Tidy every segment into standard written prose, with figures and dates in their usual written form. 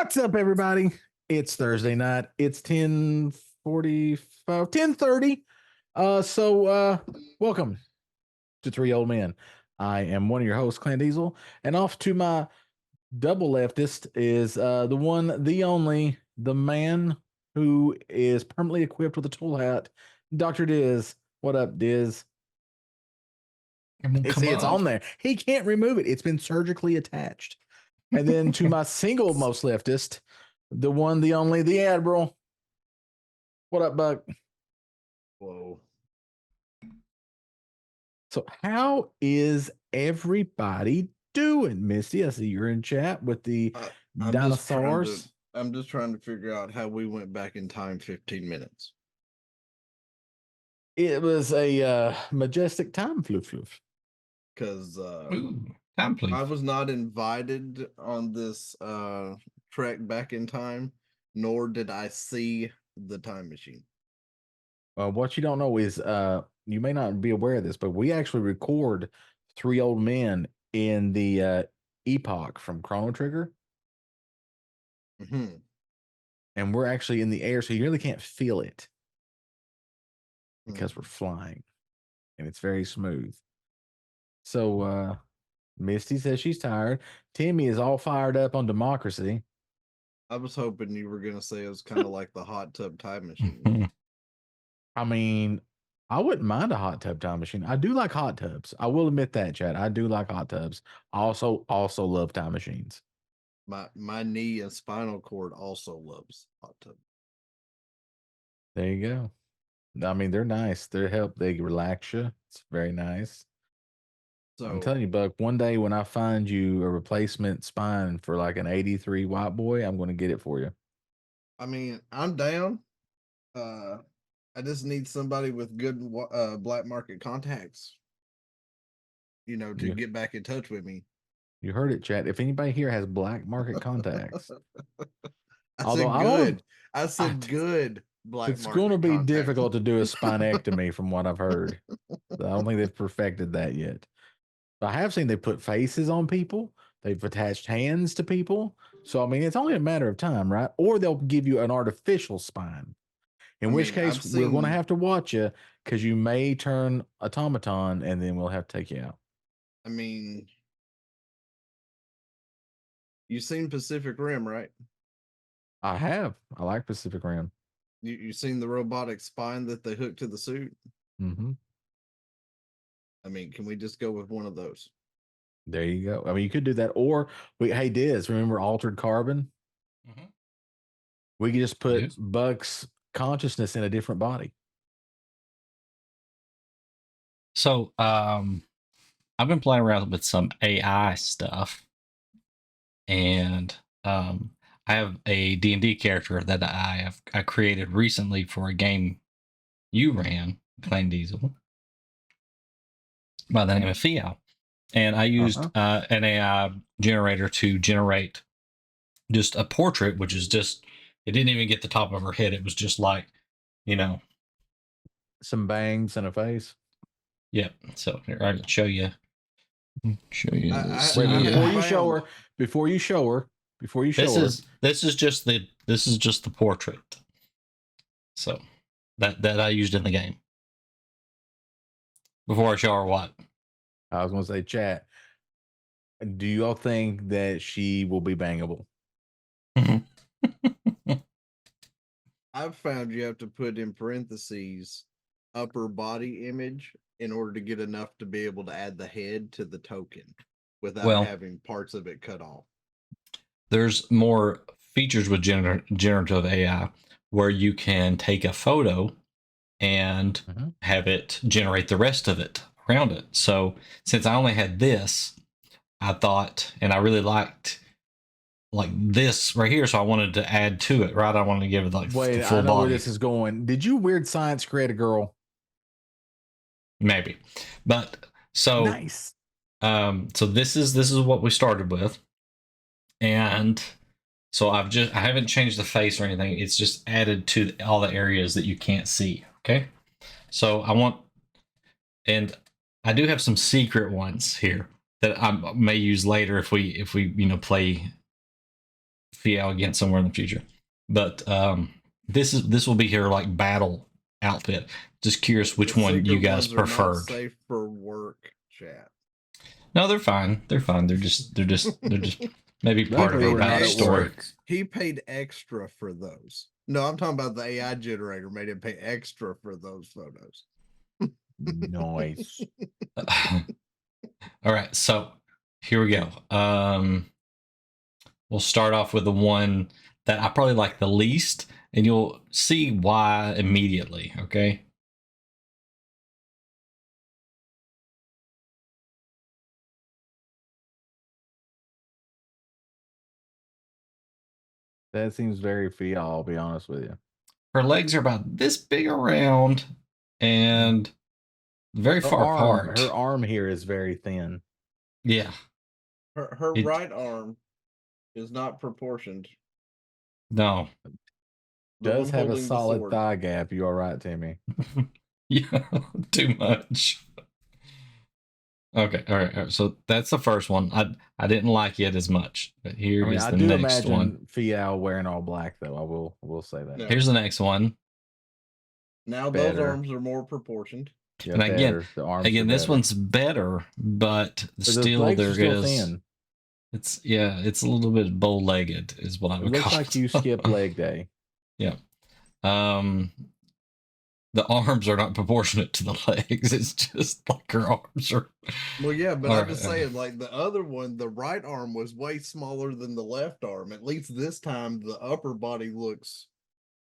What's up, everybody? It's Thursday night. It's 10:45, 10:30. Welcome to Three Old Men. I am one of your hosts, Clan Diesel, and off to my double leftist is the one, the only, the man who is permanently equipped with a tool hat, Dr. Diz. What up, Diz? It's on there. He can't remove it. It's been surgically attached. And then to my single most leftist, the one, the only, the Admiral. What up, Buck? Whoa. So how is everybody doing, Misty? I see you're in chat with the dinosaurs. I'm just trying to figure out how we went back in time 15 minutes. It was a majestic time floof. Because time please. I was not invited on this trek back in time, nor did I see the time machine. What you don't know is you may not be aware of this, but we actually record Three Old Men in the Epoch from Chrono Trigger. Mm-hmm. And we're actually in the air, so you really can't feel it because we're flying and it's very smooth. So Misty says she's tired. Timmy is all fired up on democracy. I was hoping you were going to say it was kind of like the hot tub time machine. I mean, I wouldn't mind a hot tub time machine. I do like hot tubs. I will admit that, Chad. I do like hot tubs. I also love time machines. My knee and spinal cord also loves hot tub. There you go. I mean, they're nice. They relax you. It's very nice. So I'm telling you, Buck, one day when I find you a replacement spine for like an 83 white boy, I'm going to get it for you. I mean, I'm down. I just need somebody with good black market contacts, to get back in touch with me. You heard it, chat. If anybody here has black market contacts, I said good black it's market going to be contacts. difficult to do a spinectomy from what I've heard. I don't think they've perfected that yet. But I have seen they put faces on people. They've attached hands to people. So, I mean, it's only a matter of time, right? Or they'll give you an artificial spine. In which case, we're going to have to watch you because you may turn automaton and then we'll have to take you out. I mean, you've seen Pacific Rim, right? I have. I like Pacific Rim. You've seen the robotic spine that they hook to the suit? Mm-hmm. I mean, can we just go with one of those? There you go. I mean, you could do that. Or, hey, Diz, remember Altered Carbon? Mm-hmm. We could just put Buck's consciousness in a different body. So I've been playing around with some AI stuff, and I have a D&D character that I created recently for a game you ran, Clan Diesel, by the name of Fiao, and I used an AI generator to generate just a portrait, which is just, it didn't even get the top of her head. It was just like, some bangs and a face. Yep. So here, I can show you. Before you show her. This is just the portrait. So that I used in the game. Before I show her what? I was going to say, chat. Do you all think that she will be bangable? I've found you have to put in parentheses upper body image in order to get enough to be able to add the head to the token without having parts of it cut off. There's more features with generative AI where you can take a photo and have it generate the rest of it around it. So since I only had this, I thought, and I really liked like this right here, so I wanted to add to it, right? I wanted to give it like the full body. Where this is going. Did you Weird Science create a girl? Maybe, but so nice. So this is what we started with, and so I haven't changed the face or anything. It's just added to all the areas that you can't see. Okay, so and I do have some secret ones here that I may use later if we play Fial again somewhere in the future. But this will be her like battle outfit. Just curious which The one you secret guys ones are not preferred. safe for work, chat. No, they're fine. They're fine. They're just maybe part of Luckily, her we're not at backstory. work. He paid extra for those. No, I'm talking about the AI generator made him pay extra for those photos. Nice. All right, so here we go. We'll start off with the one that I probably like the least, and you'll see why immediately, okay? That seems very Fial, I'll be honest with you. Her legs are about this big around and very far apart. Her arm here is very thin. Yeah. Her right arm is not proportioned. No. Does have a solid thigh gap. You are right, Timmy. Yeah, too much. Okay, all right. So that's the first one. I didn't like it as much, but here is the next one. Fial wearing all black, though. I will say that. Yeah. Here's the next one. Now Better. those arms are more proportioned. Yeah, and again, this one's better, but still there is. Thin. It's a little bit bow-legged, is what I would call it. Looks like you skipped leg day. Yeah. The arms are not proportionate to the legs. It's just like her arms are. Well, yeah, but I'm just saying, like the other one, the right arm was way smaller than the left arm. At least this time, the upper body looks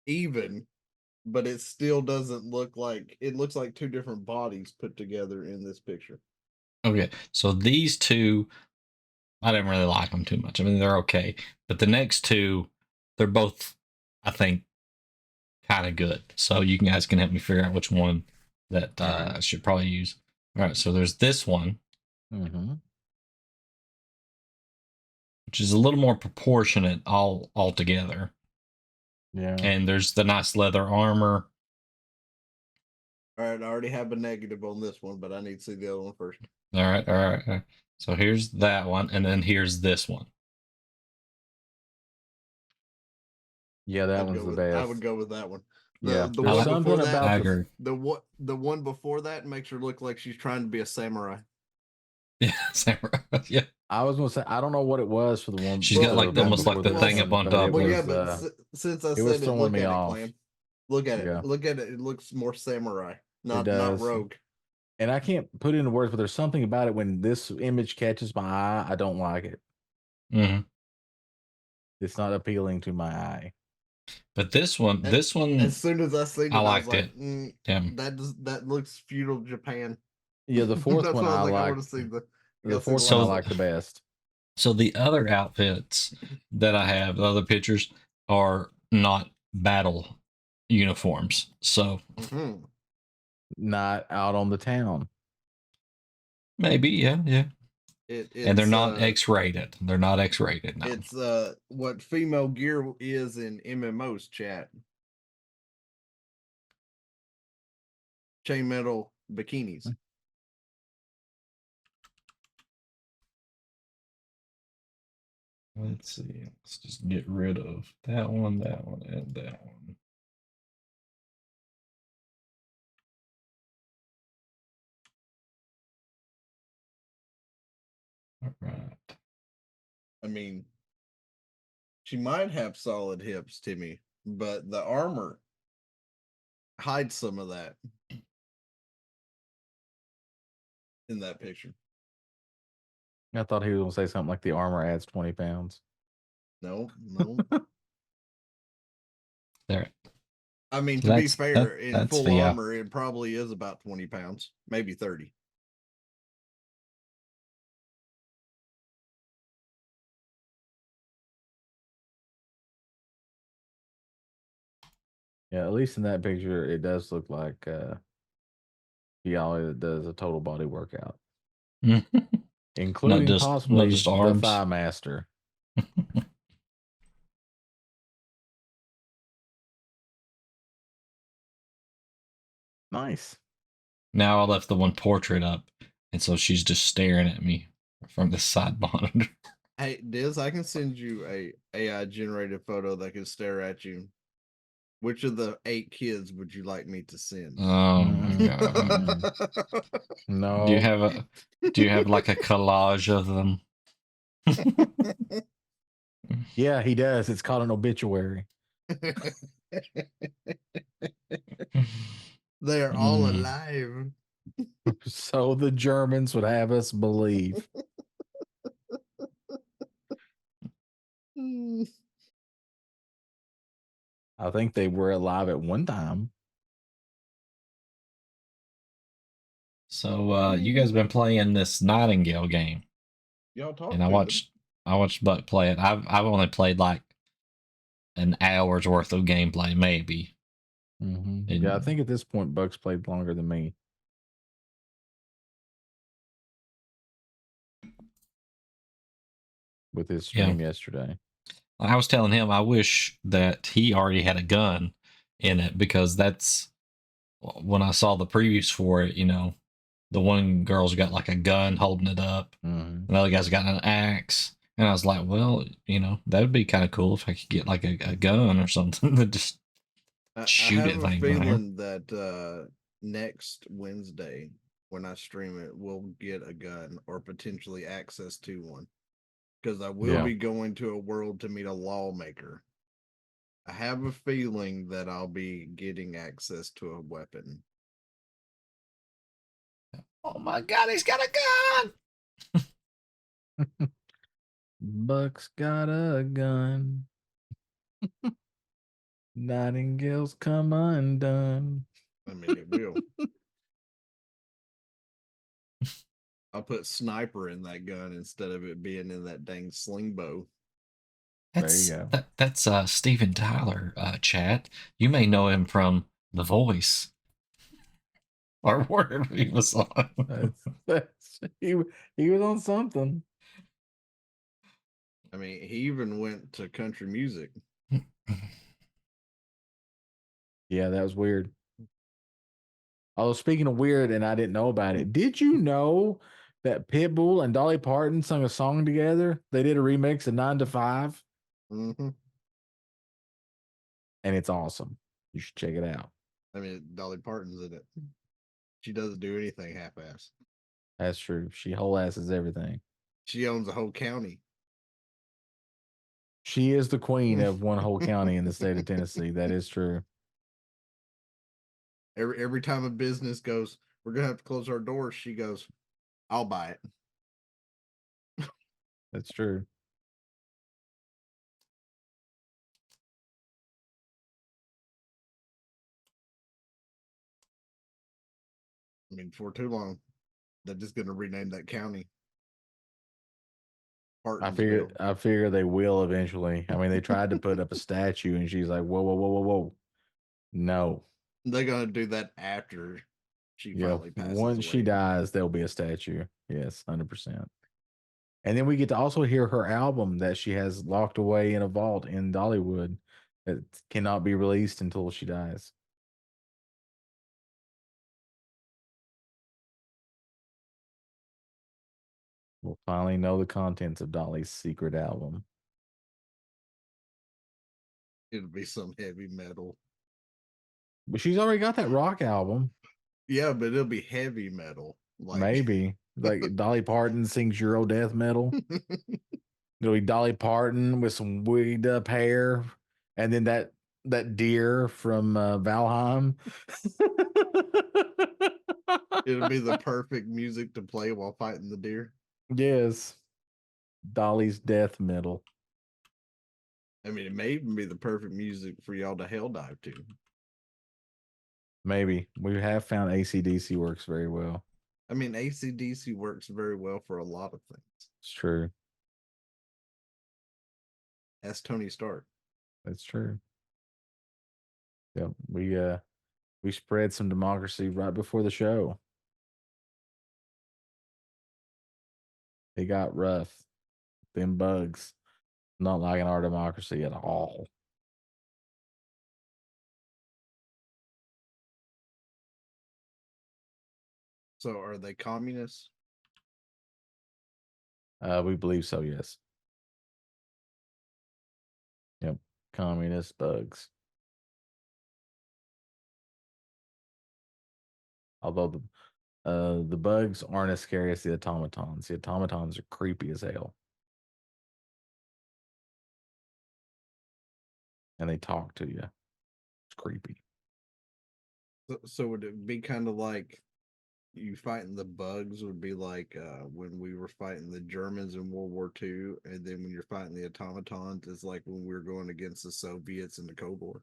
even, but it still doesn't look like it looks like two different bodies put together in this picture. Okay, so these two, I didn't really like them too much. I mean, they're okay, but the next two, they're both, I think, kind of good. So you guys can help me figure out which one that I should probably use. All right, so there's this one, which is a little more proportionate all together. Yeah. And there's the nice leather armor. All right, I already have a negative on this one, but I need to see the other one first. All right. So here's that one, and then here's this one. Yeah, that one's the best. I would go with that one. The one before that, I agree. The one before that makes her look like she's trying to be a samurai. Yeah, samurai. Yeah. I was gonna say I don't know what it was for the one. She's got like almost like the thing up on top. Well, yeah, but since I said it, look at it, Clam. Look at it. Look at it. It looks more samurai, not rogue. And I can't put it into words, but there's something about it when this image catches my eye, I don't like it. Mm-hmm. It's not appealing to my eye. But this one, as soon as I seen it, I liked it. That looks feudal Japan. Yeah, the fourth one I like. I want to see the fourth one I like the best. So the other outfits that I have, the other pictures, are not battle uniforms. So not out on the town. Maybe, yeah. And they're not X-rated. They're not X-rated. No. It's what female gear is in MMOs, chat. Chainmail bikinis. Let's see. Let's just get rid of that one, and that one. All right. I mean, she might have solid hips, Timmy, but the armor hides some of that in that picture. I thought he was going to say something like the armor adds 20 pounds. No. There. I mean, to be fair, in full armor, it probably is about 20 pounds, maybe 30. Yeah, at least in that picture, it does look like Fiala does a total body workout. Including possibly the Thigh Master. Nice. Now I left the one portrait up, and so she's just staring at me from the side monitor. Hey, Diz, I can send you a AI generated photo that can stare at you. Which of the 8 kids would you like me to send? Oh my god. No. Do you have like a collage of them? Yeah, he does. It's called an obituary. They are all alive. So the Germans would have us believe. I think they were alive at one time. So you guys been playing this Nightingale game. Y'all talk. And I watched Buck play it. I've only played like an hour's worth of gameplay, maybe. Yeah, I think at this point Buck's played longer than me. With his stream yesterday. I was telling him I wish that he already had a gun in it, because that's when I saw the previews for it, you know, the one girl's got like a gun holding it up, and the other guy's got an axe. And I was like, well, you know, that would be kind of cool if I could get like a gun or something to just shoot it. I have a feeling that next Wednesday, when I stream it, we'll get a gun or potentially access to one. Because I will be going to a world to meet a lawmaker. I have a feeling that I'll be getting access to a weapon. Oh my god, he's got a gun! Buck's got a gun. Nightingales come undone. I mean, it will. I'll put sniper in that gun instead of it being in that dang sling bow. There you go. That's Steven Tyler, chat. You may know him from The Voice or wherever he was on. He was on something. I mean, he even went to country music. Yeah, that was weird. Although, speaking of weird, and I didn't know about it, did you know that Pitbull and Dolly Parton sung a song together? They did a remix of 9 to 5. Mm-hmm. And it's awesome. You should check it out. I mean, Dolly Parton's in it. She doesn't do anything half-ass. That's true. She whole asses everything. She owns a whole county. She is the queen of one whole county in the state of Tennessee. That is true. Every time a business goes, we're gonna have to close our doors, she goes, I'll buy it. That's true. I mean, for too long, they're just gonna rename that county. I figure they will eventually. I mean, they tried to put up a statue, and she's like, "Whoa. No." They're gonna do that after she finally passes once away. she dies, there'll be a statue. Yes, 100%. And then we get to also hear her album that she has locked away in a vault in Dollywood that cannot be released until she dies. We'll finally know the contents of Dolly's secret album. It'll be some heavy metal. But she's already got that rock album. Yeah, but it'll be heavy metal. Maybe. Like Dolly Parton sings Euro death metal. It'll be Dolly Parton with some wigged up hair. And then that deer from Valheim. It'll be the perfect music to play while fighting the deer. Yes. Dolly's death metal. I mean, it may even be the perfect music for y'all to hell dive to. Maybe. We have found AC/DC works very well. I mean, AC/DC works very well for a lot of things. It's true. That's Tony Stark. That's true. Yep. We spread some democracy right before the show. It got rough. Them bugs. Not liking our democracy at all. So are they communists? We believe so, yes. Communist bugs. Although the bugs aren't as scary as the automatons. The automatons are creepy as hell. And they talk to you. It's creepy. So would it be kind of like you fighting the bugs would be like when we were fighting the Germans in World War II, and then when you're fighting the automatons, it's like when we were going against the Soviets in the Cold War.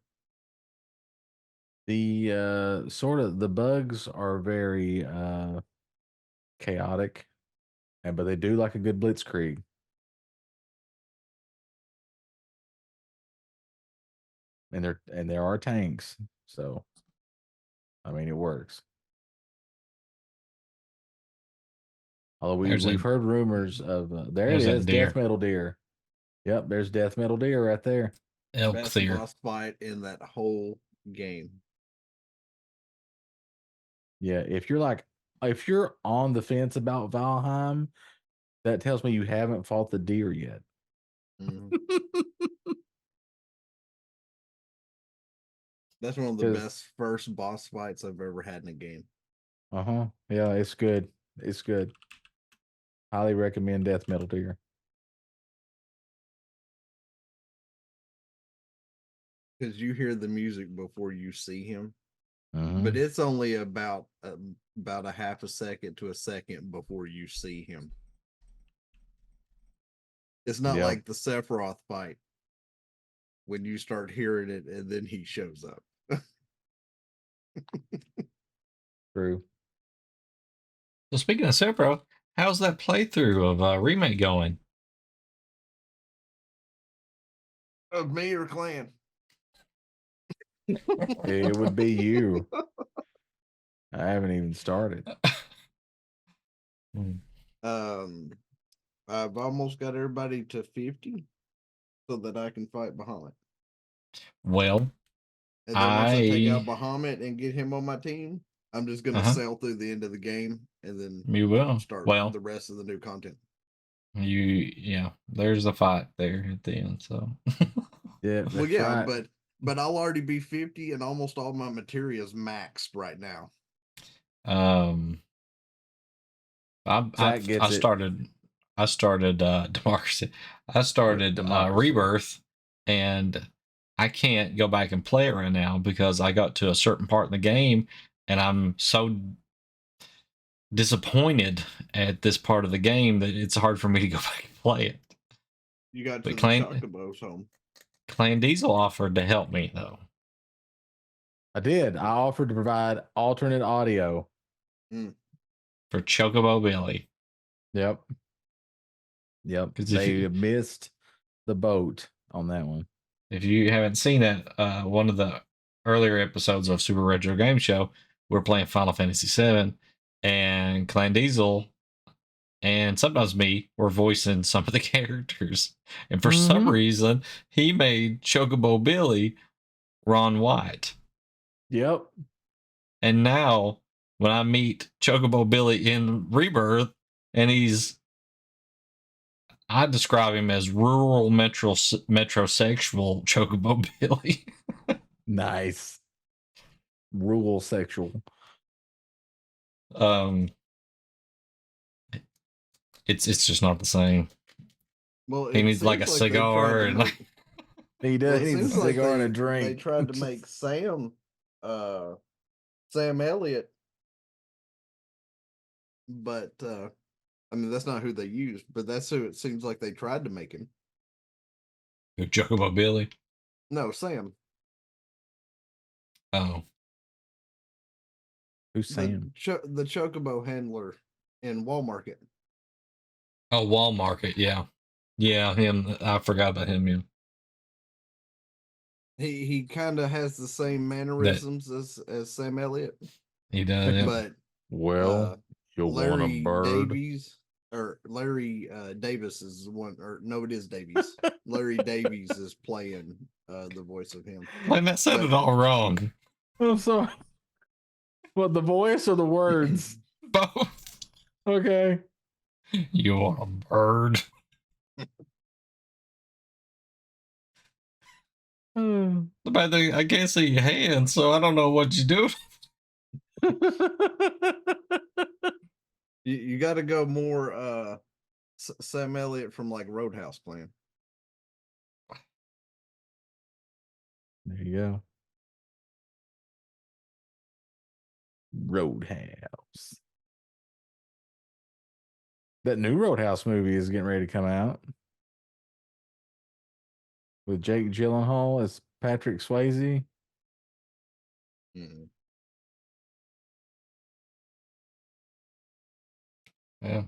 The sort of the bugs are very chaotic, but they do like a good blitzkrieg. And there are tanks, so I mean it works. Although we've heard rumors of there it is, death metal deer. Yep, there's death metal deer right there. Best boss fight in that whole game. Yeah, if you're on the fence about Valheim, that tells me you haven't fought the deer yet. Mm-hmm. That's one of the best first boss fights I've ever had in a game. Yeah, it's good. It's good. Highly recommend Death Metal Deer. Because you hear the music before you see him, Mm-hmm. but it's only about a half a second to a second before you see him. It's not like the Sephiroth fight when you start hearing it and then he shows up. True. So speaking of Sephiroth, how's that playthrough of Remake going? Of me or Clan? It would be you. I haven't even started. I've almost got everybody to 50 so that I can fight Bahamut. Well, and then once I take out Bahamut and get him on my team, I'm just gonna sail through the end of the game and then start the rest of the new content. There's a fight there at the end. So yeah, well, yeah, right. but I'll already be 50 and almost all my materials maxed right now. I started Democracy. I started Rebirth, and I can't go back and play it right now because I got to a certain part in the game and I'm so disappointed at this part of the game that it's hard for me to go back and play it. You got to the Chocobo's home. Clan Diesel offered to help me though. I did. I offered to provide alternate audio for Chocobo Billy. Yep. They missed the boat on that one. If you haven't seen it, one of the earlier episodes of Super Retro Game Show, we're playing Final Fantasy VII, and Clan Diesel and sometimes me were voicing some of the characters. And for some reason, he made Chocobo Billy Ron White. Yep. And now, when I meet Chocobo Billy in Rebirth, and I describe him as rural metrosexual Chocobo Billy. Nice. Rural sexual. It's just not the same. Well, he needs like a cigar and he does. He needs a cigar and a drink. They tried to make Sam Elliott, but I mean that's not who they used, but that's who it seems like they tried to make him. Chocobo Billy? No, Sam. Oh. Who's Sam? The Chocobo handler in Walmart. Oh, Walmart, yeah. Yeah, him. I forgot about him, yeah. He kind of has the same mannerisms as Sam Elliott. He does, yeah. But you want a bird? Davies or Larry Davis is one, or no, it is Davies. Larry Davies is playing the voice of him. Man, that sounded all wrong. I'm sorry. What, the voice or the words? Both. Okay. You want a bird? The bad thing, I can't see your hands, so I don't know what you do. You got to go more Sam Elliott from like Roadhouse plan. There you go. Roadhouse. That new Roadhouse movie is getting ready to come out with Jake Gyllenhaal as Patrick Swayze. Mm. Yeah.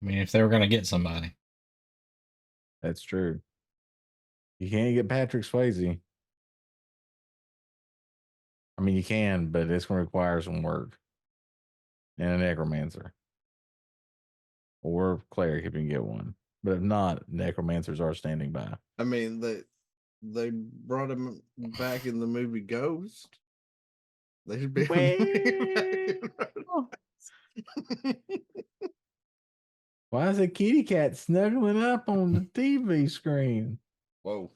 I mean, if they were going to get somebody. That's true. You can't get Patrick Swayze. I mean, you can, but it's going to require some work. And a necromancer. Or cleric if you can get one. But if not, necromancers are standing by. I mean, they brought him back in the movie Ghost. They should be Why is a kitty cat snuggling up on the TV screen? Whoa.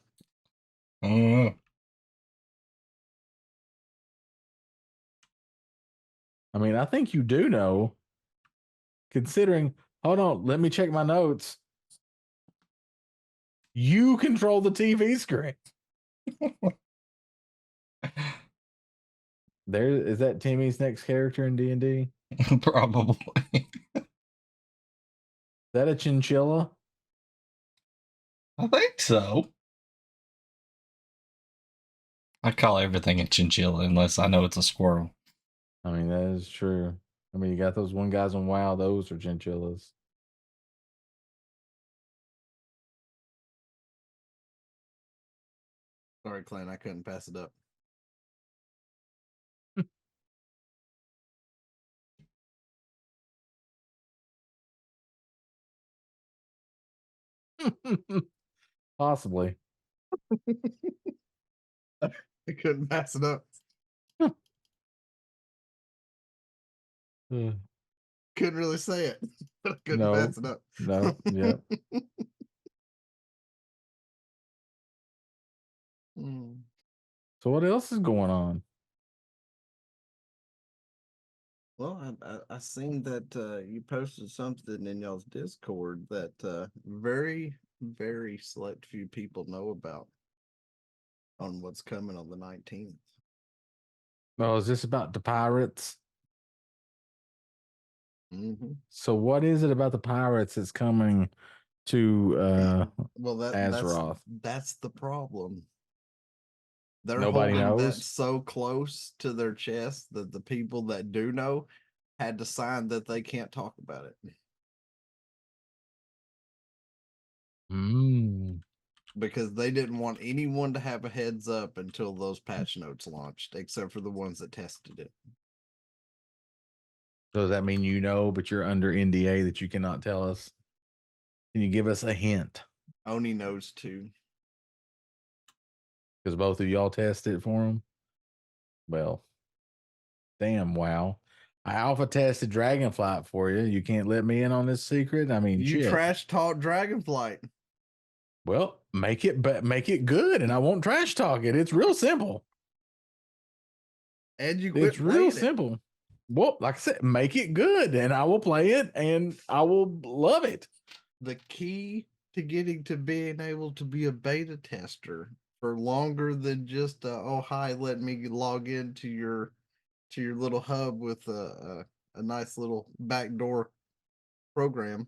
I mean, I think you do know, considering, hold on, let me check my notes. You control the TV screen. There is that Timmy's next character in D&D? Probably. Is that a chinchilla? I think so. I call everything a chinchilla unless I know it's a squirrel. I mean, that is true. I mean, you got those one guys on WoW, those are chinchillas. Sorry, Clan, I couldn't pass it up. Possibly. I couldn't pass it up. Couldn't really say it, but I couldn't pass it up. No, yeah. So what else is going on? Well, I seen that you posted something in y'all's Discord that very, very select few people know about on what's coming on the 19th. Oh, is this about the pirates? Mm-hmm. So what is it about the pirates that's coming to well, Azeroth? That's the problem. They're Nobody holding knows that so close to their chest that the people that do know had to sign that they can't talk about it. Because they didn't want anyone to have a heads up until those patch notes launched, except for the ones that tested it. So does that mean you know, but you're under NDA that you cannot tell us? Can you give us a hint? Oni knows too. Because both of y'all tested for him? Well, damn, wow. I alpha tested Dragonflight for you. You can't let me in on this secret? I mean, you shit. trash talk Dragonflight. Well, make it good, and I won't trash talk it. It's real simple. And you quit It's real simple. Well, like I said, make it good, and I will play it, and I will love it. The key to getting to being able to be a beta tester for longer than just oh hi, let me log into your little hub with a nice little backdoor program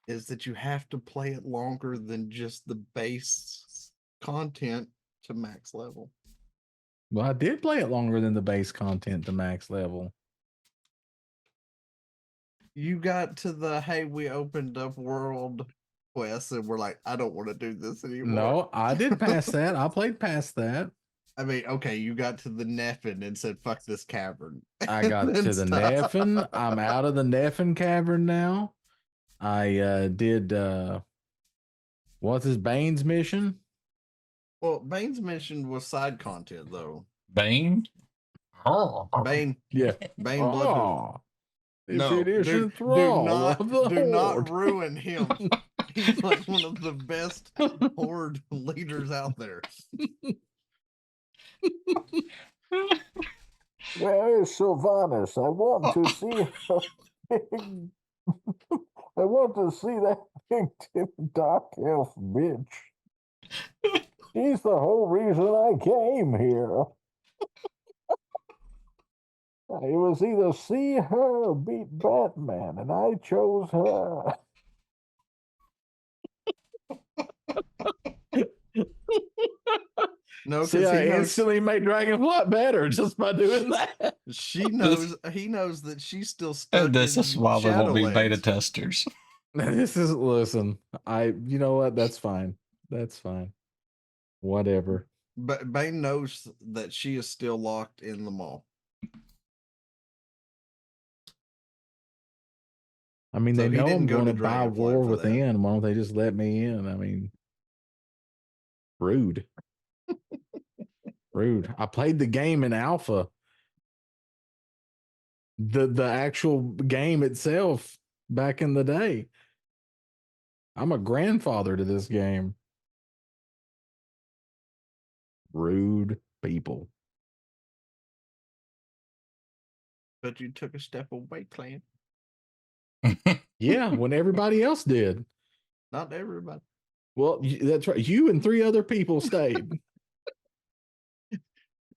is that you have to play it longer than just the base content to max level. Well, I did play it longer than the base content to max level. You got to the hey, we opened up world quest and we're like, I don't want to do this anymore. No, I did pass that. I played past that. I mean, okay, you got to the Neffin and said, fuck this cavern. I got to the Neffin. I'm out of the Neffin cavern now. I did what's his Bane's mission? Well, Bane's mission was side content though. Bane? Oh. Bane. Yeah. Bane Blood. No, do not ruin him. He's like one of the best horde leaders out there. Where is Sylvanas? I want to see her big. I want to see that big tip dark elf bitch. She's the whole reason I came here. It was either see her or beat Batman, and I chose her. No, See, because I he knows instantly made Dragonflight better just by doing that. she knows. He knows that she's still stuck. This is why we won't be beta Shadowlands. testers. Listen, you know what? That's fine. That's fine. Whatever. But Bane knows that she is still locked in the mall. I mean, So they he know I'm didn't go going to to buy Dragonflight War for that. Within. Why don't they just let me in? I mean, rude. Rude. I played the game in alpha. The actual game itself back in the day. I'm a grandfather to this game. Rude people. But you took a step away, Clan. Yeah, when everybody else did. Not everybody. Well, that's right. You and 3 other people stayed.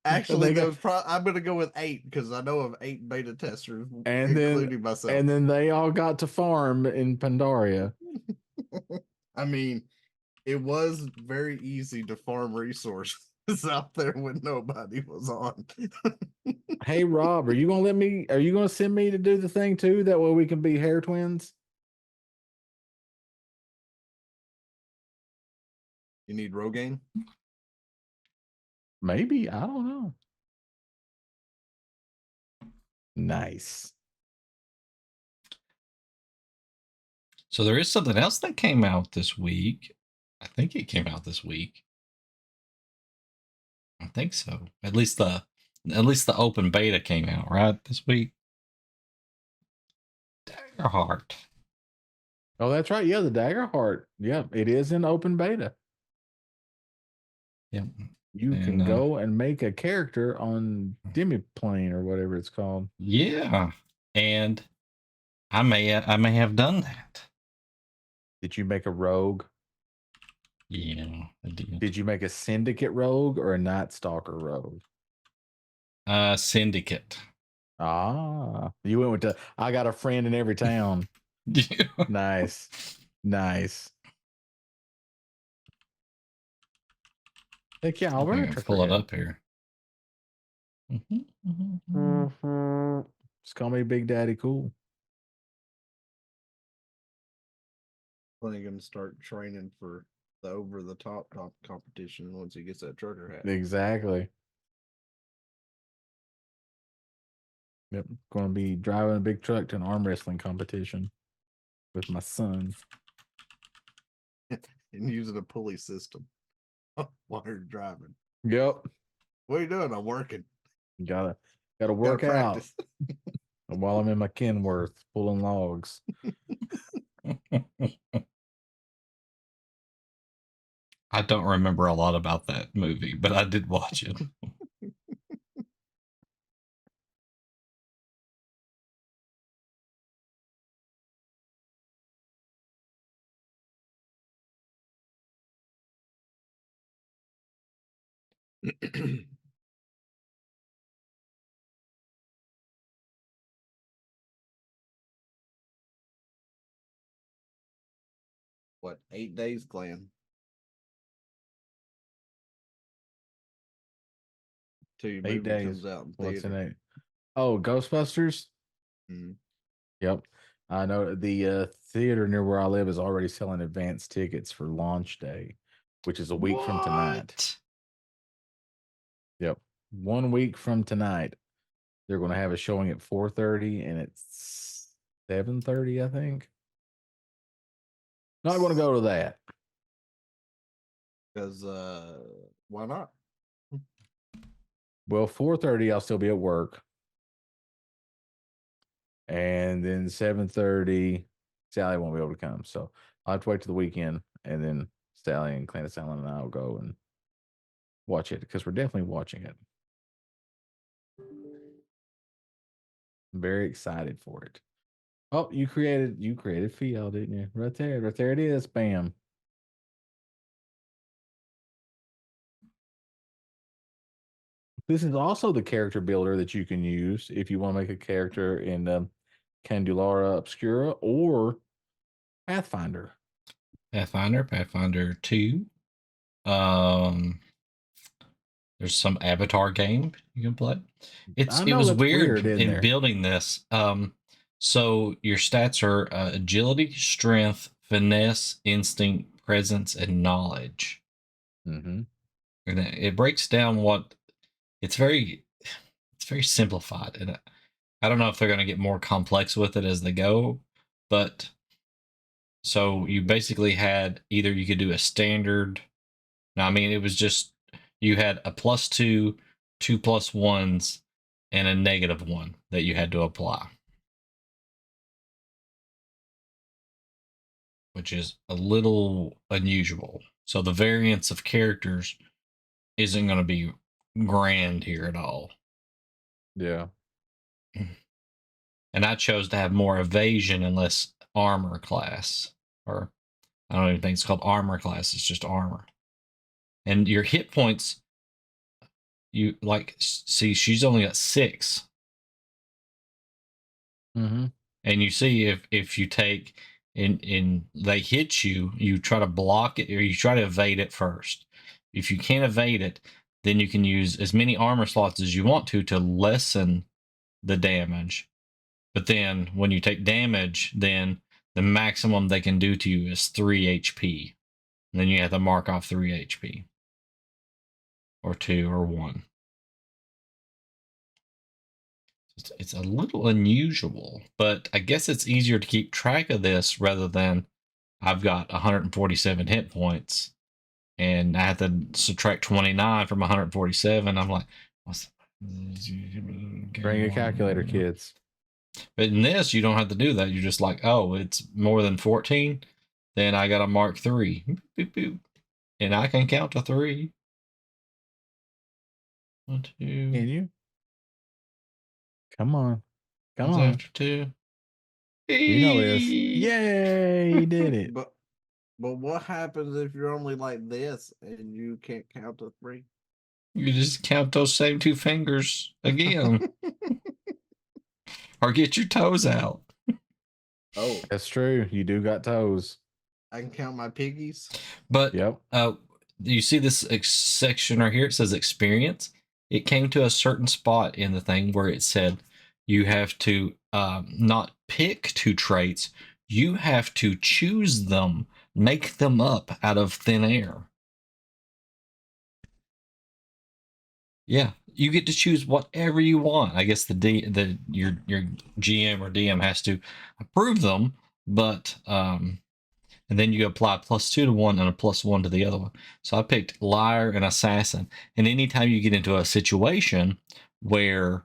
Actually, there was I'm going to go with 8 because I know of 8 beta testers, including myself. And then they all got to farm in Pandaria. I mean, it was very easy to farm resources out there when nobody was on. Hey, Rob, are you going to send me to do the thing too? That way we can be hair twins? You need Rogaine? Maybe. I don't know. Nice. So there is something else that came out this week. I think it came out this week. I think so. At least the open beta came out, right? This week. Daggerheart. Oh, that's right. Yeah, the Daggerheart. Yeah, it is in open beta. Yep. You can go and make a character on Demiplane or whatever it's called. Yeah. And I may have done that. Did you make a rogue? Yeah, I did. Did you make a Syndicate rogue or a Night Stalker rogue? Syndicate. Ah, you went with I got a friend in every town. Nice. Nice. Heck yeah, I'll wear Just pull it up here. Just call me Big Daddy Cool. Probably going to start training for the over-the-top competition once he gets that trucker hat. Exactly. Yep, going to be driving a big truck to an arm wrestling competition with my son. And using a pulley system while you're driving. Yep. What are you doing? I'm working. Gotta work out. And while I'm in my Kenworth pulling logs. I don't remember a lot about that movie, but I did watch it. What, 8 days, Glenn? Till your 8 movie days comes out in What's theater. in it? Oh, Ghostbusters? Mm. Yep. I know the theater near where I live is already selling advance tickets for launch day, which is a week from tonight. Yep. 1 week from tonight. They're going to have a showing at 4:30 and it's 7:30, I think. Not going to go to that. Because why not? Well, 4:30 I'll still be at work. And then 7:30 Sally won't be able to come. So I'll have to wait till the weekend, and then Stallion, Clandestine, and I'll go and watch it because we're definitely watching it. I'm very excited for it. Oh, you created Fiel, didn't you? Right there it is. Bam. This is also the character builder that you can use if you want to make a character in Candelara Obscura or Pathfinder. Pathfinder 2. There's some Avatar game you can play. It was weird in building this. So your stats are agility, strength, finesse, instinct, presence, and knowledge. Mm-hmm. And it breaks down what it's very simplified, and I don't know if they're going to get more complex with it as they go, but so you basically had either you could do a standard. Now, I mean, it was just you had a +2, 2 +1s, and a -1 that you had to apply, which is a little unusual. So the variance of characters isn't going to be grand here at all. Yeah. And I chose to have more evasion and less armor class. Or I don't even think it's called armor class, it's just armor. And your hit points, you like see she's only got 6. Mm-hmm. And you see if you take and they hit you, you try to block it or you try to evade it first. If you can't evade it, then you can use as many armor slots as you want to lessen the damage. But then when you take damage, then the maximum they can do to you is 3 HP. And then you have to mark off 3 HP. Or 2 or 1. It's a little unusual, but I guess it's easier to keep track of this rather than I've got 147 hit points and I have to subtract 29 from 147. I'm like, bring a calculator, kids. But in this, you don't have to do that. You're just like, oh, it's more than 14. Then I got to mark 3. Boop, boop. And I can count to 3. 1, 2. Can you? Come on. Come on. After 2. You know this. Yay, he did it. But what happens if you're only like this and you can't count to 3? You just count those same 2 fingers again. Or get your toes out. Oh, that's true. You do got toes. I can count my piggies. But yep. You see this section right here? It says experience. It came to a certain spot in the thing where it said you have to not pick 2 traits. You have to choose them, make them up out of thin air. Yeah, you get to choose whatever you want. I guess your GM or DM has to approve them, but and then you apply +2 to one and a +1 to the other one. So I picked liar and assassin. And anytime you get into a situation where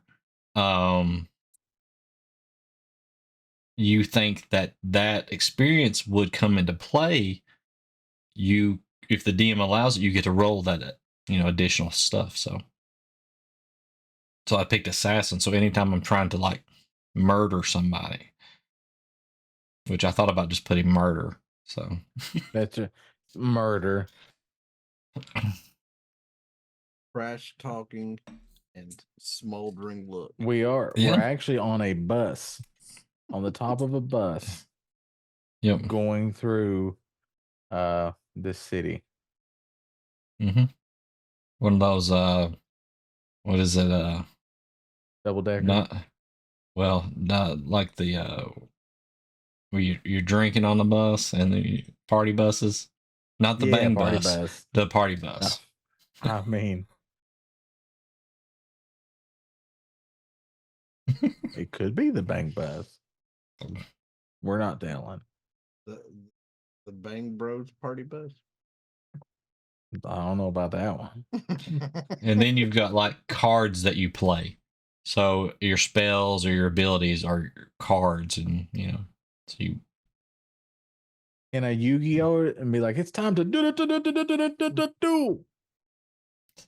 you think that experience would come into play, if the DM allows it, you get to roll that additional stuff. So I picked assassin. So anytime I'm trying to like murder somebody, which I thought about just putting murder. So that's a murder. Trash talking and smoldering look. We're actually on a bus, on the top of a bus. Yep. Going through this city. Mm-hmm. One of those what is it? Double decker. Not like the where you're drinking on the bus and the party buses. Not the bang bus. The party bus. I mean, it could be the bang bus. We're not telling. The Bang Bros party bus? I don't know about that one. And then you've got like cards that you play. So your spells or your abilities are cards, and so in a Yu-Gi-Oh and be like, it's time to do.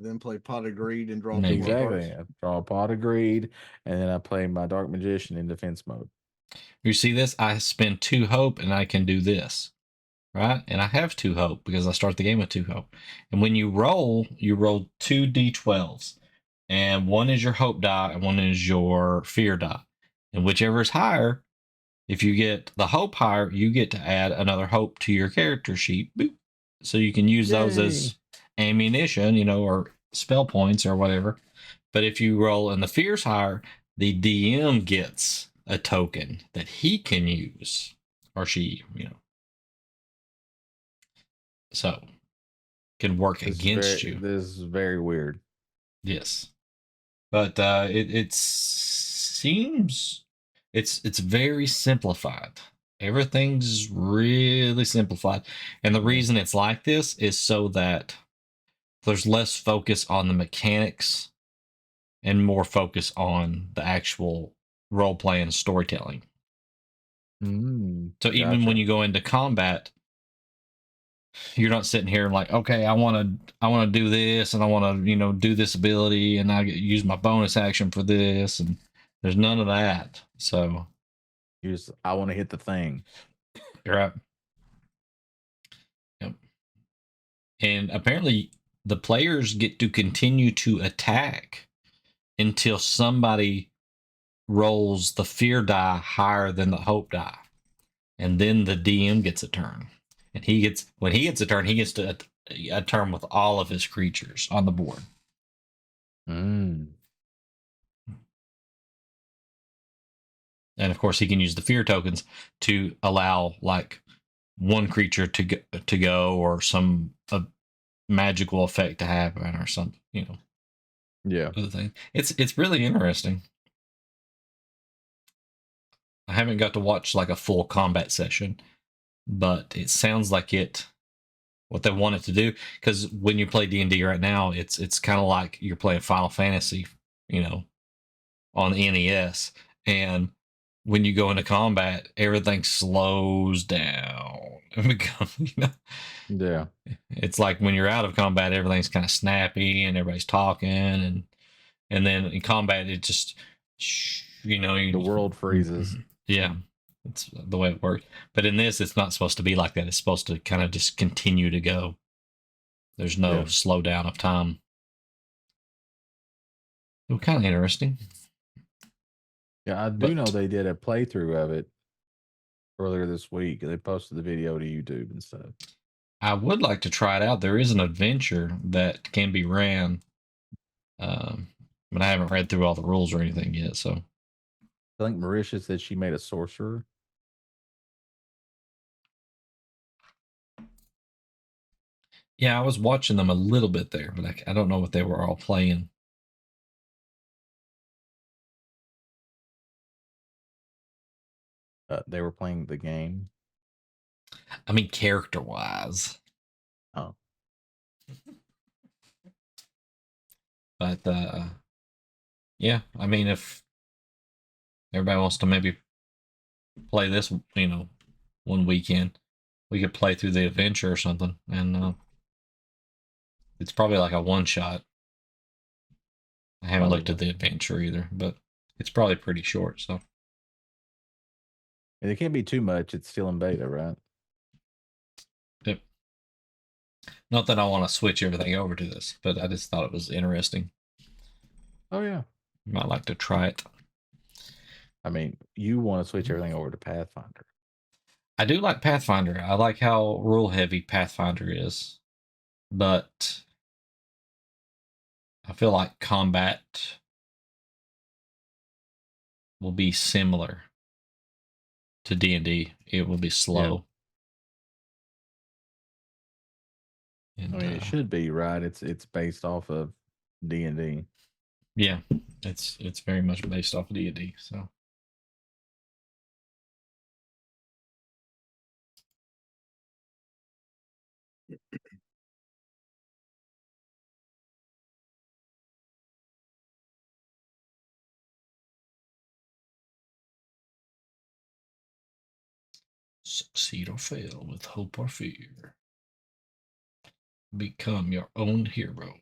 Then play Pot of Greed and draw Maybe. 2 more Exactly. cards. I draw a Pot of Greed, and then I play my Dark Magician in defense mode. You see this? I spend 2 hope and I can do this. Right? And I have 2 hope because I start the game with 2 hope. And when you roll 2 d12s. And one is your hope die and one is your fear die. And whichever is higher, if you get the hope higher, you get to add another hope to your character sheet. Boop. So you can use those as ammunition, you know, or spell points or whatever. But if you roll and the fear's higher, the DM gets a token that he can use, or she, you know. So can work against you. This is very weird. Yes. But it seems it's very simplified. Everything's really simplified. And the reason it's like this is so that there's less focus on the mechanics and more focus on the actual role play and storytelling. So even when you go into combat, you're not sitting here like, okay, I want to do this and I want to, you know, do this ability and I use my bonus action for this, and there's none of that. So I want to hit the thing. You're right. Yep. And apparently the players get to continue to attack until somebody rolls the fear die higher than the hope die. And then the DM gets a turn. And when he gets a turn, he gets to a turn with all of his creatures on the board. Mm. And of course, he can use the fear tokens to allow like one creature to go or some magical effect to happen or something, you know. Yeah. Other thing. It's really interesting. I haven't got to watch like a full combat session, but it sounds like what they want it to do, because when you play D&D right now, it's kind of like you're playing Final Fantasy, you know, on the NES, and when you go into combat, everything slows down and becomes, you know, Yeah. it's like when you're out of combat, everything's kind of snappy and everybody's talking, and then in combat, it just, you know, The world freezes. Yeah, it's the way it works. But in this, it's not supposed to be like that. It's supposed to kind of just continue to go. There's no slowdown of time. It was kind of interesting. Yeah, I do know they did a playthrough of it earlier this week. They posted the video to YouTube and stuff. I would like to try it out. There is an adventure that can be ran, but I haven't read through all the rules or anything yet. So I think Marisha said she made a sorcerer. yeah, I was watching them a little bit there, but I don't know what they were all playing. They were playing the game. I mean, character-wise. Oh. But yeah, I mean, if everybody wants to maybe play this, you know, one weekend, we could play through the adventure or something, and it's probably like a one shot. I haven't looked at the adventure either, but it's probably pretty short. So and it can't be too much. It's still in beta, right? Yep. Not that I want to switch everything over to this, but I just thought it was interesting. Oh yeah, might like to try it. I mean, you want to switch everything over to Pathfinder. I do like Pathfinder. I like how rule heavy Pathfinder is, but I feel like combat will be similar to D&D. It will be slow. Yeah. And, I mean, it should be, right? It's based off of D&D. Yeah, it's very much based off of D&D. So. Succeed or fail with hope or fear. Become your own hero.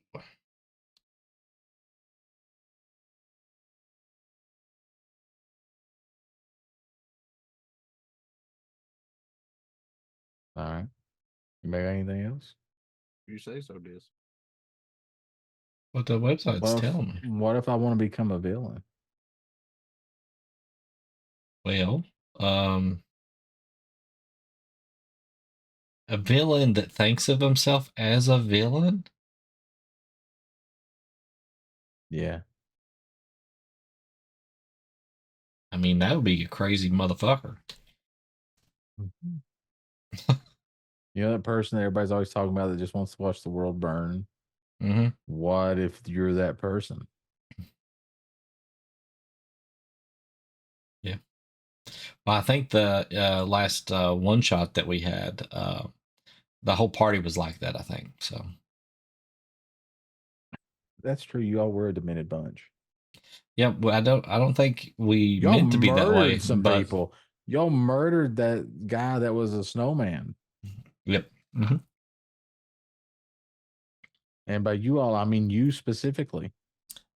All right. You make anything else? You say so, Diz. What the website's telling me. What if I want to become a villain? Well, a villain that thinks of himself as a villain? Yeah. I mean, that would be a crazy motherfucker. You know that person that everybody's always talking about that just wants to watch the world burn? Mm-hmm. What if you're that person? Yeah. Well, I think the last one shot that we had, the whole party was like that, I think. So That's true. You all were a demented bunch. yeah, well, I don't think we Y'all meant to be that way. murdered some people. Y'all murdered that guy that was a snowman. Yep. Mm-hmm. And by you all, I mean you specifically.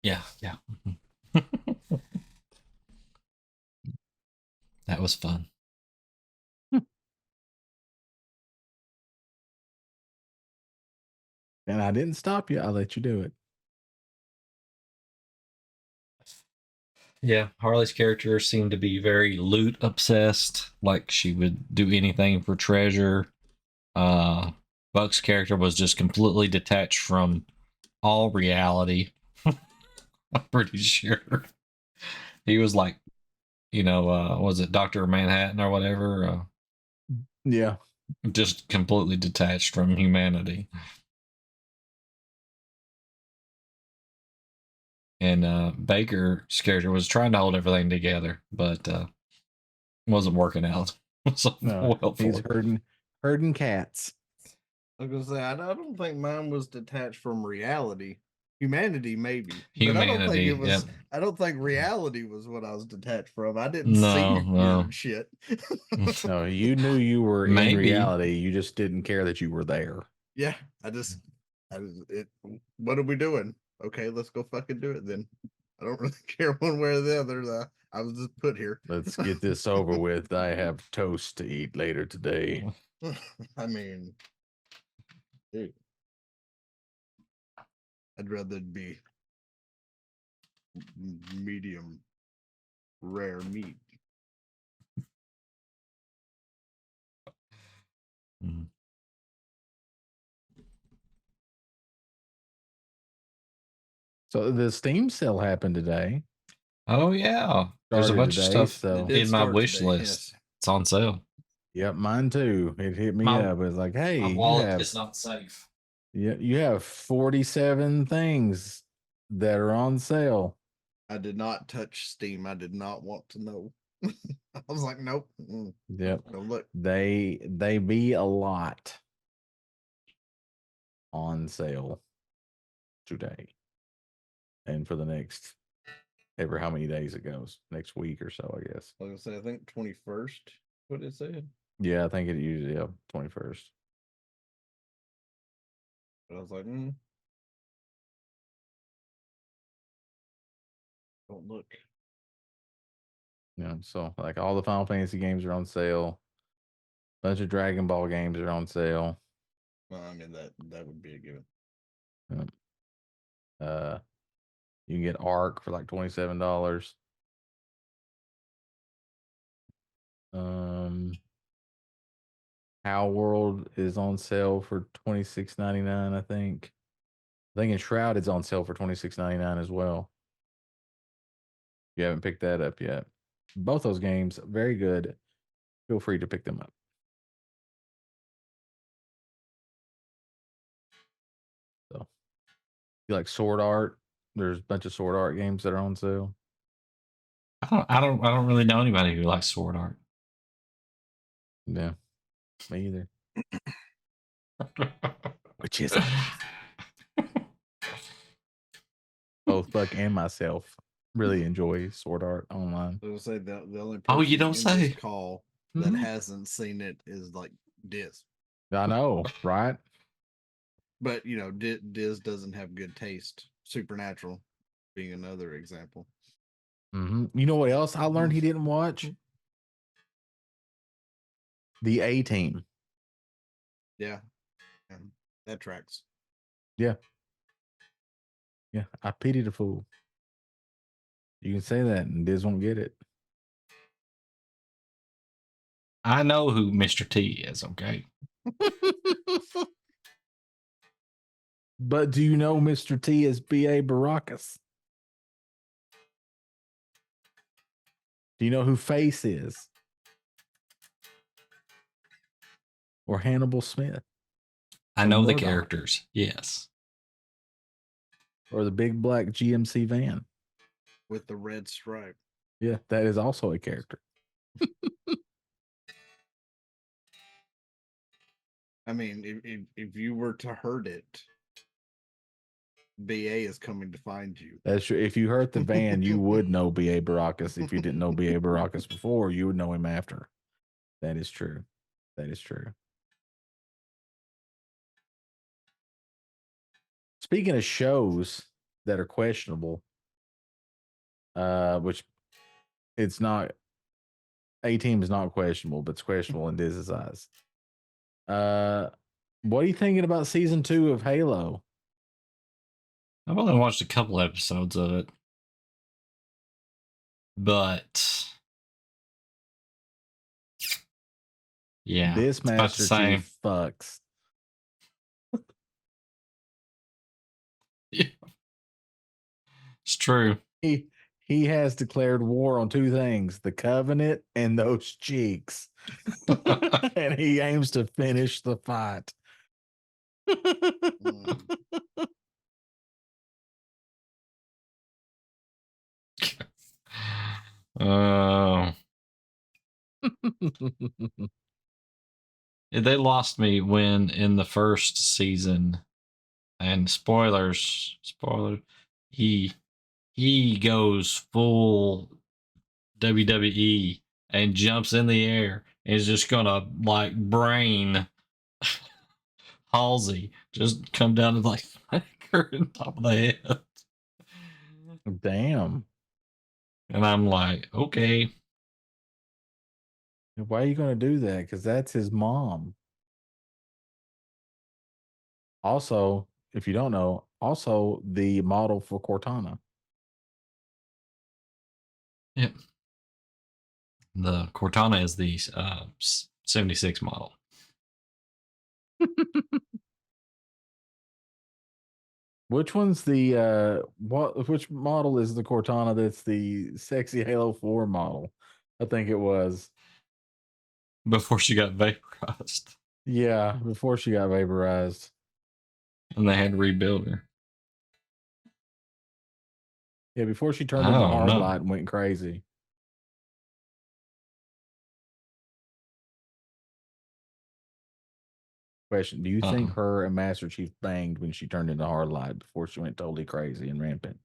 Yeah. Yeah. That was fun. And I didn't stop you. I let you do it. Yeah, Harley's character seemed to be very loot obsessed, like she would do anything for treasure. Buck's character was just completely detached from all reality. I'm pretty sure he was like, was it Dr. Manhattan or whatever? Yeah. Just completely detached from humanity. And Baker's character was trying to hold everything together, but wasn't working out. So No, he's herding cats. I was gonna say I don't think mine was detached from reality. Humanity, maybe. Humanity. But I don't think it was. Yep. I don't think reality was what I was detached from. I didn't see weird shit. No, you knew you were in reality. You just didn't care that you were there. Yeah, what are we doing? Okay, let's go fucking do it then. I don't really care one way or the other. I was just put here. Let's get this over with. I have toast to eat later today. I mean, dude, I'd rather it be medium rare meat. So the Steam sale happened today. Oh yeah, there's a bunch of stuff in my wish list. Yes. It's on sale. Yep, mine too. It hit me up. It's like, hey, my wallet is not safe. Yeah, you have 47 things that are on sale. I did not touch Steam. I did not want to know. I was like, nope. Yep. Don't look. They be a lot on sale today. And for the next ever how many days it goes. Next week or so, I guess. I was gonna say, I think 21st, what it said. Yeah, I think it usually 21st. But I was like, don't look. Yeah, so like all the Final Fantasy games are on sale. Bunch of Dragon Ball games are on sale. Well, I mean that would be a given. You can get Ark for like $27. How World is on sale for $26.99, I think. I think Enshrouded is on sale for $26.99 as well. You haven't picked that up yet. Both those games, very good. Feel free to pick them up. So, you like Sword Art? There's a bunch of Sword Art games that are on sale. I don't really know anybody who likes Sword Art. Yeah, me either. Which is both Buck and myself really enjoy Sword Art online. I was gonna say the only you don't say call that hasn't seen it is like Diz. I know, right? But Diz doesn't have good taste. Supernatural being another example. You know what else I learned he didn't watch? The A-Team. Yeah. That tracks. Yeah. Yeah. I pity the fool. You can say that and Diz won't get it. I know who Mr. T is, okay? But do you know Mr. T is B.A. Baracus? Do you know who Face is? Or Hannibal Smith? I know the characters, yes. Or the big black GMC van. With the red stripe. Yeah, that is also a character. I mean, if you were to hurt it, BA is coming to find you. That's true. If you hurt the van, you would know B.A. Baracus. If you didn't know B.A. Baracus before, you would know him after. That is true. That is true. Speaking of shows that are questionable, which it's not, A-Team is not questionable, but it's questionable in Diz's eyes. What are you thinking about season 2 of Halo? I've only watched a couple episodes of it. But yeah, This Master Chief fucks. Yeah. It's true. He has declared war on 2 things, the Covenant and those cheeks. And he aims to finish the fight. They lost me when in the first season, and spoiler, he goes full WWE and jumps in the air and is just gonna like brain Halsey, just come down and like smack her on top of the head. Damn. And I'm like, okay. Why are you going to do that? Because that's his mom. Also, if you don't know, also the model for Cortana. Yep. The Cortana is the 76 model. Which one's the which model is the Cortana that's the sexy Halo 4 model? I think it was. Before she got vaporized. Yeah, before she got vaporized. And they had to rebuild her. Yeah, before she turned into hard light and went crazy. Question: do you think her and Master Chief banged when she turned into hard light before she went totally crazy and rampant?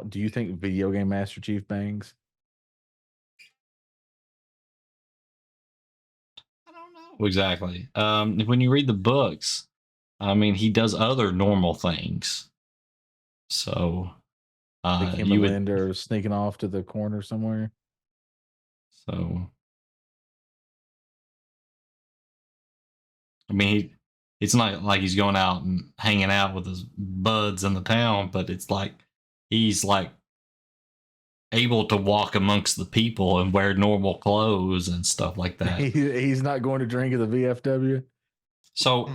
Do you think video game Master Chief bangs? I don't know exactly. When you read the books, I mean, he does other normal things. So like him and Linda are sneaking off to the corner somewhere. So I mean, it's not like he's going out and hanging out with his buds in the town, but it's like he's like able to walk amongst the people and wear normal clothes and stuff like that. He's not going to drink at the VFW. So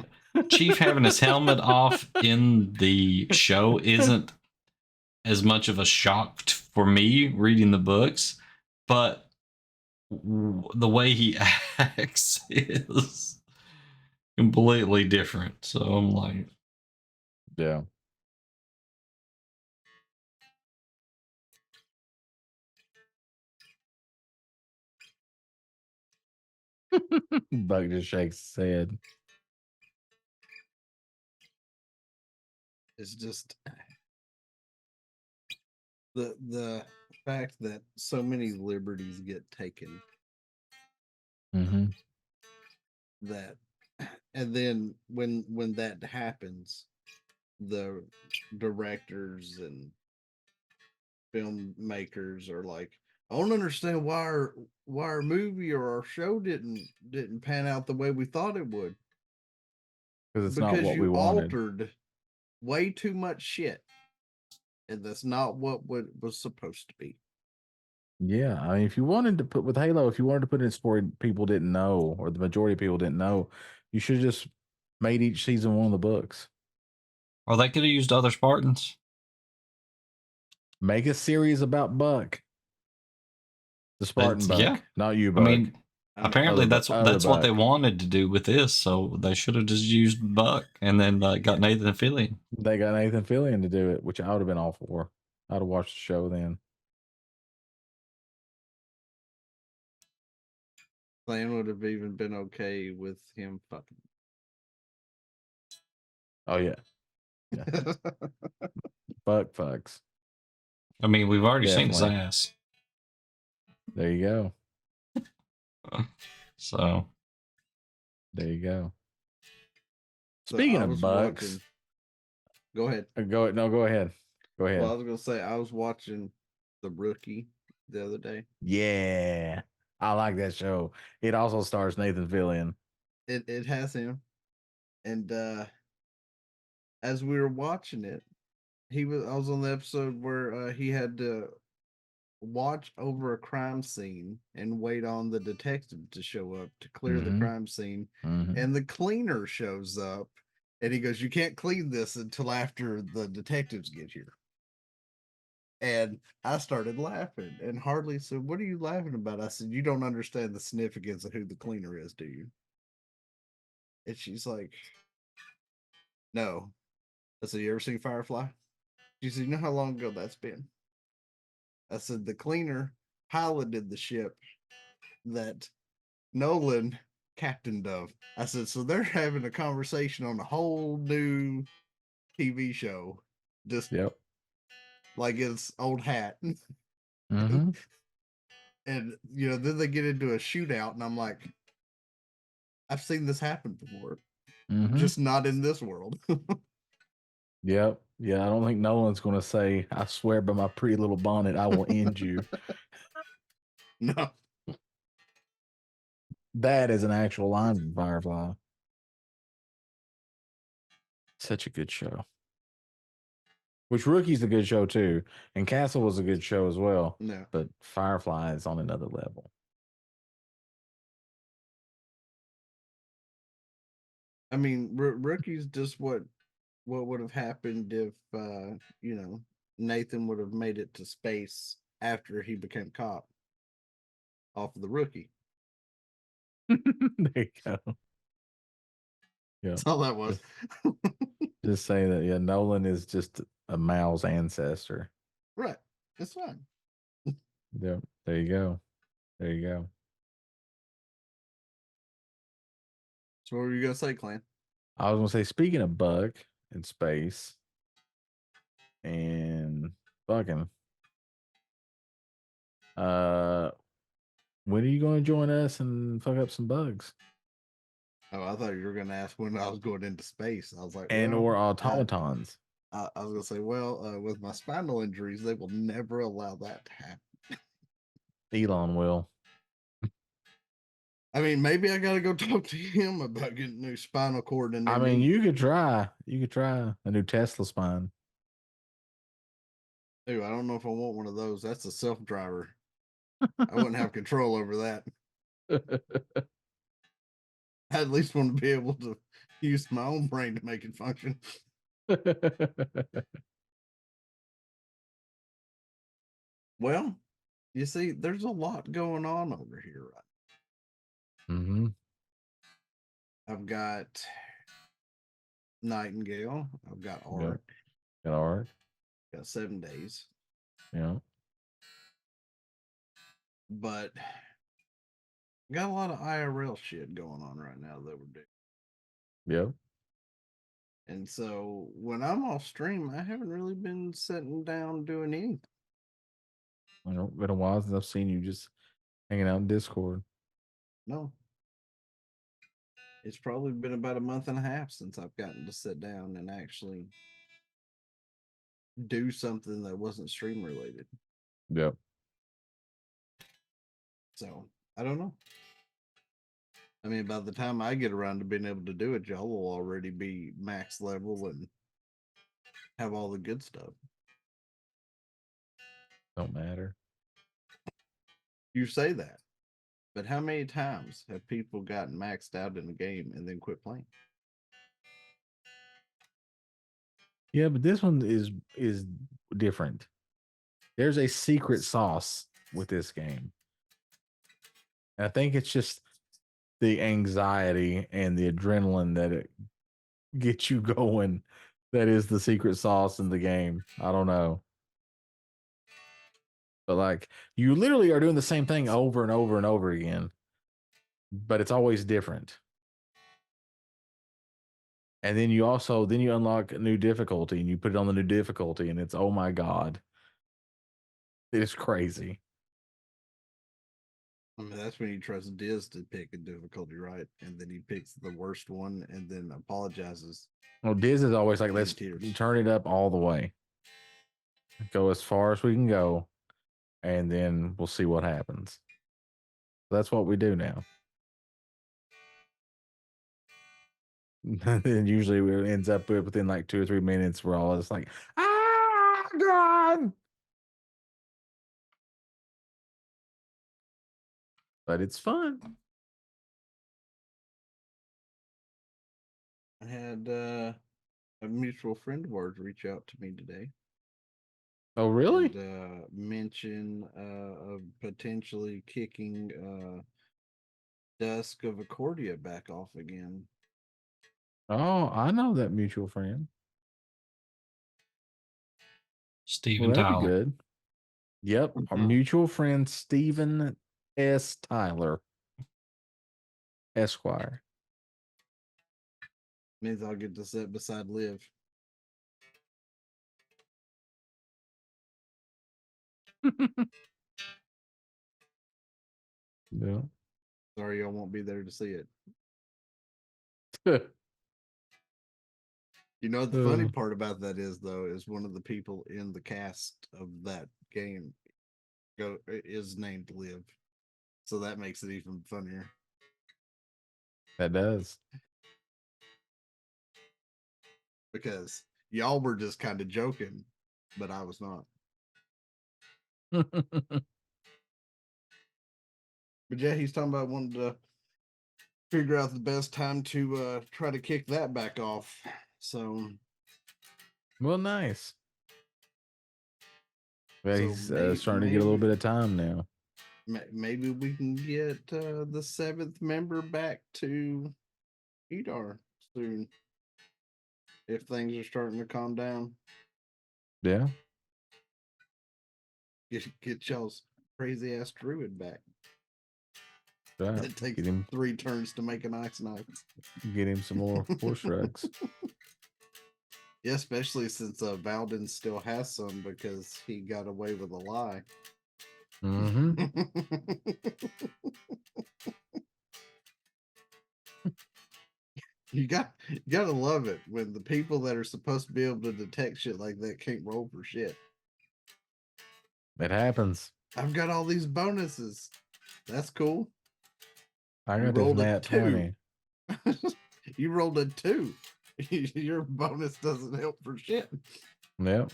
Chief having his helmet off in the show isn't as much of a shock for me reading the books, but the way he acts is completely different. So I'm like, yeah. Buck just shakes his head. It's just The fact that so many liberties get taken Mm-hmm. that, and then when that happens, the directors and filmmakers are like, I don't understand why our movie or our show didn't pan out the way we thought it would. Because it's not Because what we you wanted. altered way too much shit. And that's not what was supposed to be. Yeah, I mean, if you wanted to put with Halo, if you wanted to put in a story people didn't know, or the majority of people didn't know, you should have just made each season one of the books. Or they could have used other Spartans. Make a series about Buck, the Spartan Buck, Yeah. not you, I Buck. mean, apparently other that's what they Buck. wanted to do with this, so they should have just used Buck and then got Nathan Fillion. They got Nathan Fillion to do it, which I would have been all for. I'd have watched the show then. Clan would have even been okay with him fucking. Oh yeah. Buck fucks. I mean, we've already seen his Definitely. ass. There you go. So there you go. So Speaking I of was Bucks, watching. Go ahead. go ahead. Go ahead. Well, I was gonna say I was watching The Rookie the other day. Yeah, I like that show. It also stars Nathan Fillion. It has him, and as we were watching it, I was on the episode where he had to watch over a crime scene and wait on the detective to show up to clear the crime scene. And the cleaner shows up and he goes, "You can't clean this until after the detectives get here." And I started laughing, and Harley said, "What are you laughing about?" I said, "You don't understand the significance of who the cleaner is, do you?" And she's like, "No." I said, "You ever seen Firefly?" She said, "You know how long ago that's been?" I said, "The cleaner piloted the ship that Nolan captained of." I said, "So they're having a conversation on a whole new TV show, just like it's old hat." And you know, then they get into a shootout, and I'm like, I've seen this happen before, just not in this world. Yep. Yeah, I don't think Nolan's going to say, "I swear by my pretty little bonnet, I will end you." No. That is an actual line from Firefly. Such a good show. Which Rookie's a good show too, and Castle was a good show as well. No. But Firefly is on another level. I mean, Rookie's just what would have happened if you know, Nathan would have made it to space after he became cop off of The Rookie. There you go. Yeah. That's all that was. Just say that, yeah, Nolan is just a Mal's ancestor. Right. It's fine. Yeah. There you go. There you go. So what were you gonna say, Clan? I was gonna say, speaking of Buck in space and fucking, when are you going to join us and fuck up some bugs? Oh, I thought you were gonna ask when I was going into space. I was like, or automatons. I was gonna say, well, with my spinal injuries, they will never allow that to happen. Elon will. I mean, maybe I gotta go talk to him about getting new spinal cord in there. I mean, you could try. You could try a new Tesla spine. Dude, I don't know if I want one of those. That's a self driver. I wouldn't have control over that. I at least want to be able to use my own brain to make it function. Well, you see, there's a lot going on over here right. I've got Nightingale. I've got Ark. Got Ark. Got 7 days. Yeah. But got a lot of IRL shit going on right now that we're doing. Yep. And so when I'm off stream, I haven't really been sitting down doing anything. Been a while since I've seen you just hanging out in Discord. No. It's probably been about a month and a half since I've gotten to sit down and actually do something that wasn't stream related. Yep. So I don't know. I mean, by the time I get around to being able to do it, y'all will already be max level and have all the good stuff. Don't matter. You say that, but how many times have people gotten maxed out in a game and then quit playing? Yeah, but this one is different. There's a secret sauce with this game. And I think it's just the anxiety and the adrenaline that it gets you going that is the secret sauce in the game. I don't know. But like you literally are doing the same thing over and over and over again. But it's always different. And then you unlock a new difficulty and you put it on the new difficulty and it's, oh my God. It is crazy. I mean, that's when you trust Diz to pick a difficulty, right? And then he picks the worst one and then apologizes. Well, Diz is always like, let's turn it up all the way. Go as far as we can go. And then we'll see what happens. That's what we do now. And usually it ends up within like 2 or 3 minutes, we're all just like, ah, God. But it's fun. I had a mutual friend of ours reach out to me today. Oh, really? And mention of potentially kicking Dusk of Accordia back off again. Oh, I know that mutual friend. Steven Tyler. Good. Yep. Our mutual friend, Steven S. Tyler, Esquire. Means I'll get to sit beside Liv. Yeah. Sorry, I won't be there to see it. You know what the funny part about that is, though, is one of the people in the cast of that game is named Liv. So that makes it even funnier. That does. Because y'all were just kind of joking, but I was not. But yeah, he's talking about wanting to figure out the best time to try to kick that back off. So, well, nice. Well, so he's starting to get a little bit of time now. Maybe we can get the 7th member back to Edar soon, if things are starting to calm down. Yeah. Get y'all's crazy ass druid back. Right. It takes 3 turns to make an ice knife. Get him some more force rugs. Yeah, especially since Valden still has some because he got away with a lie. Mm-hmm. You gotta love it when the people that are supposed to be able to detect shit like that can't roll for shit. It happens. I've got all these bonuses. That's cool. I got this nat 20. You rolled a 2. Your bonus doesn't help for shit. Yep.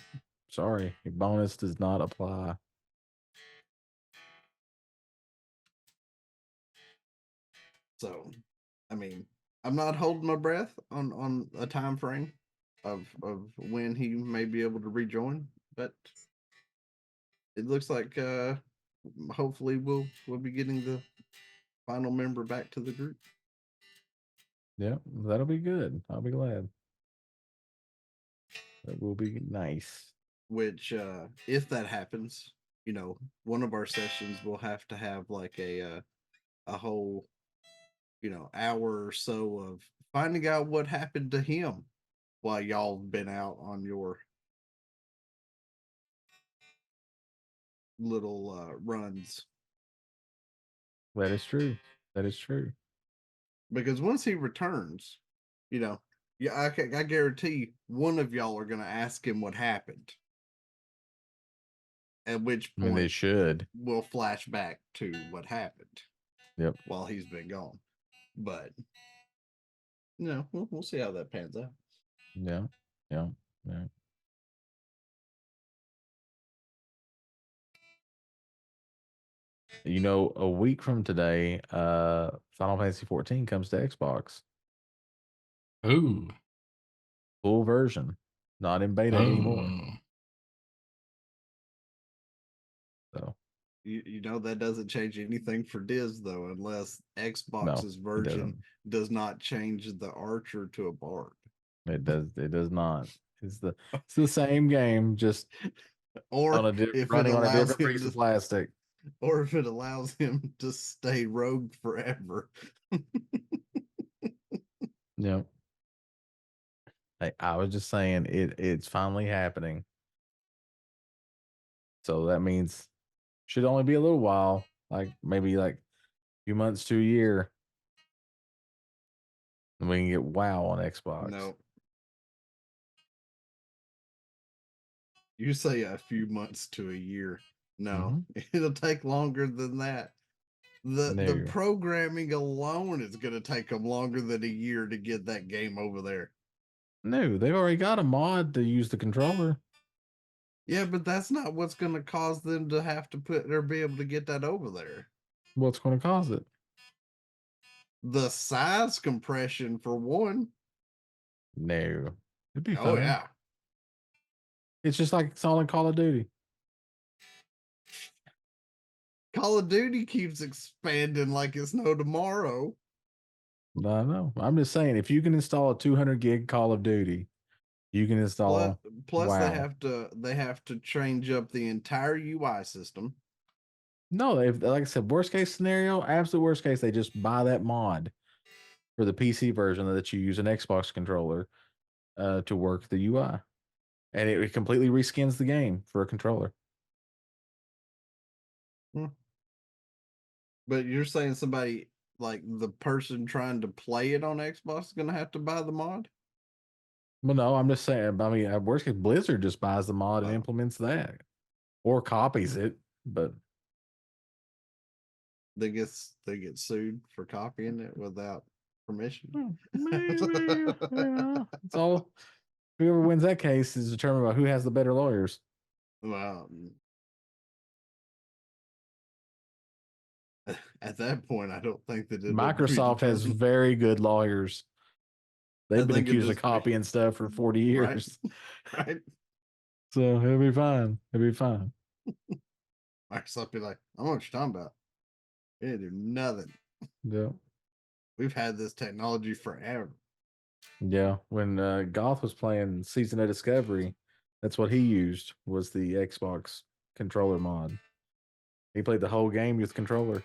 Sorry, your bonus does not apply. So, I mean, I'm not holding my breath on a time frame of when he may be able to rejoin, but it looks like hopefully we'll be getting the final member back to the group. Yeah, that'll be good. I'll be glad. That will be nice. Which, if that happens, you know, one of our sessions will have to have like a whole, you know, hour or so of finding out what happened to him while y'all been out on your little runs. That is true. That is true. Because once he returns, yeah, I guarantee one of y'all are going to ask him what happened. At which I mean, they point should. we'll flash back to what happened. Yep. While he's been gone, but we'll see how that pans out. Yeah. A week from today, Final Fantasy 14 comes to Xbox. Ooh. Full version, not in beta anymore. So that doesn't change anything for Diz though, unless Xbox's version does not change the archer to a bard. It does not. It's the same game, just or running on a different piece of plastic. Or if it allows him to stay rogue forever. Yeah. I was just saying it's finally happening. So that means should only be a little while, like maybe like a few months to a year. And we can get WoW on Xbox. No. You say a few months to a year. No, it'll take longer than that. The programming alone is going to take them longer than a year to get that game over there. No, they've already got a mod to use the controller. Yeah, but that's not what's going to cause them to have to put or be able to get that over there. What's going to cause it? The size compression for one. No, it'd be fun. Oh yeah, it's just like it's all in Call of Duty. Call of Duty keeps expanding like it's no tomorrow. I know. I'm just saying, if you can install a 200 gig Call of Duty, you can install. Plus they have to change up the entire UI system. No, like I said, worst case scenario, absolute worst case, they just buy that mod for the PC version that you use an Xbox controller to work the UI, and it completely reskins the game for a controller. But you're saying somebody like the person trying to play it on Xbox is going to have to buy the mod? Well, no, I'm just saying. I mean, worst case, Blizzard just buys the mod and implements that, or copies it. But they get sued for copying it without permission. Maybe, it's all. Whoever wins that case is determined by who has the better lawyers. Well, at that point, I don't think that Microsoft has very good lawyers. They've been accused of copying stuff for 40 years. Right. So it'll be fine. It'll be fine. Microsoft be like, I don't know what you're talking about. We didn't do nothing. Yeah. We've had this technology forever. Yeah. When Goth was playing Season of Discovery, that's what he used, was the Xbox controller mod. He played the whole game with controller.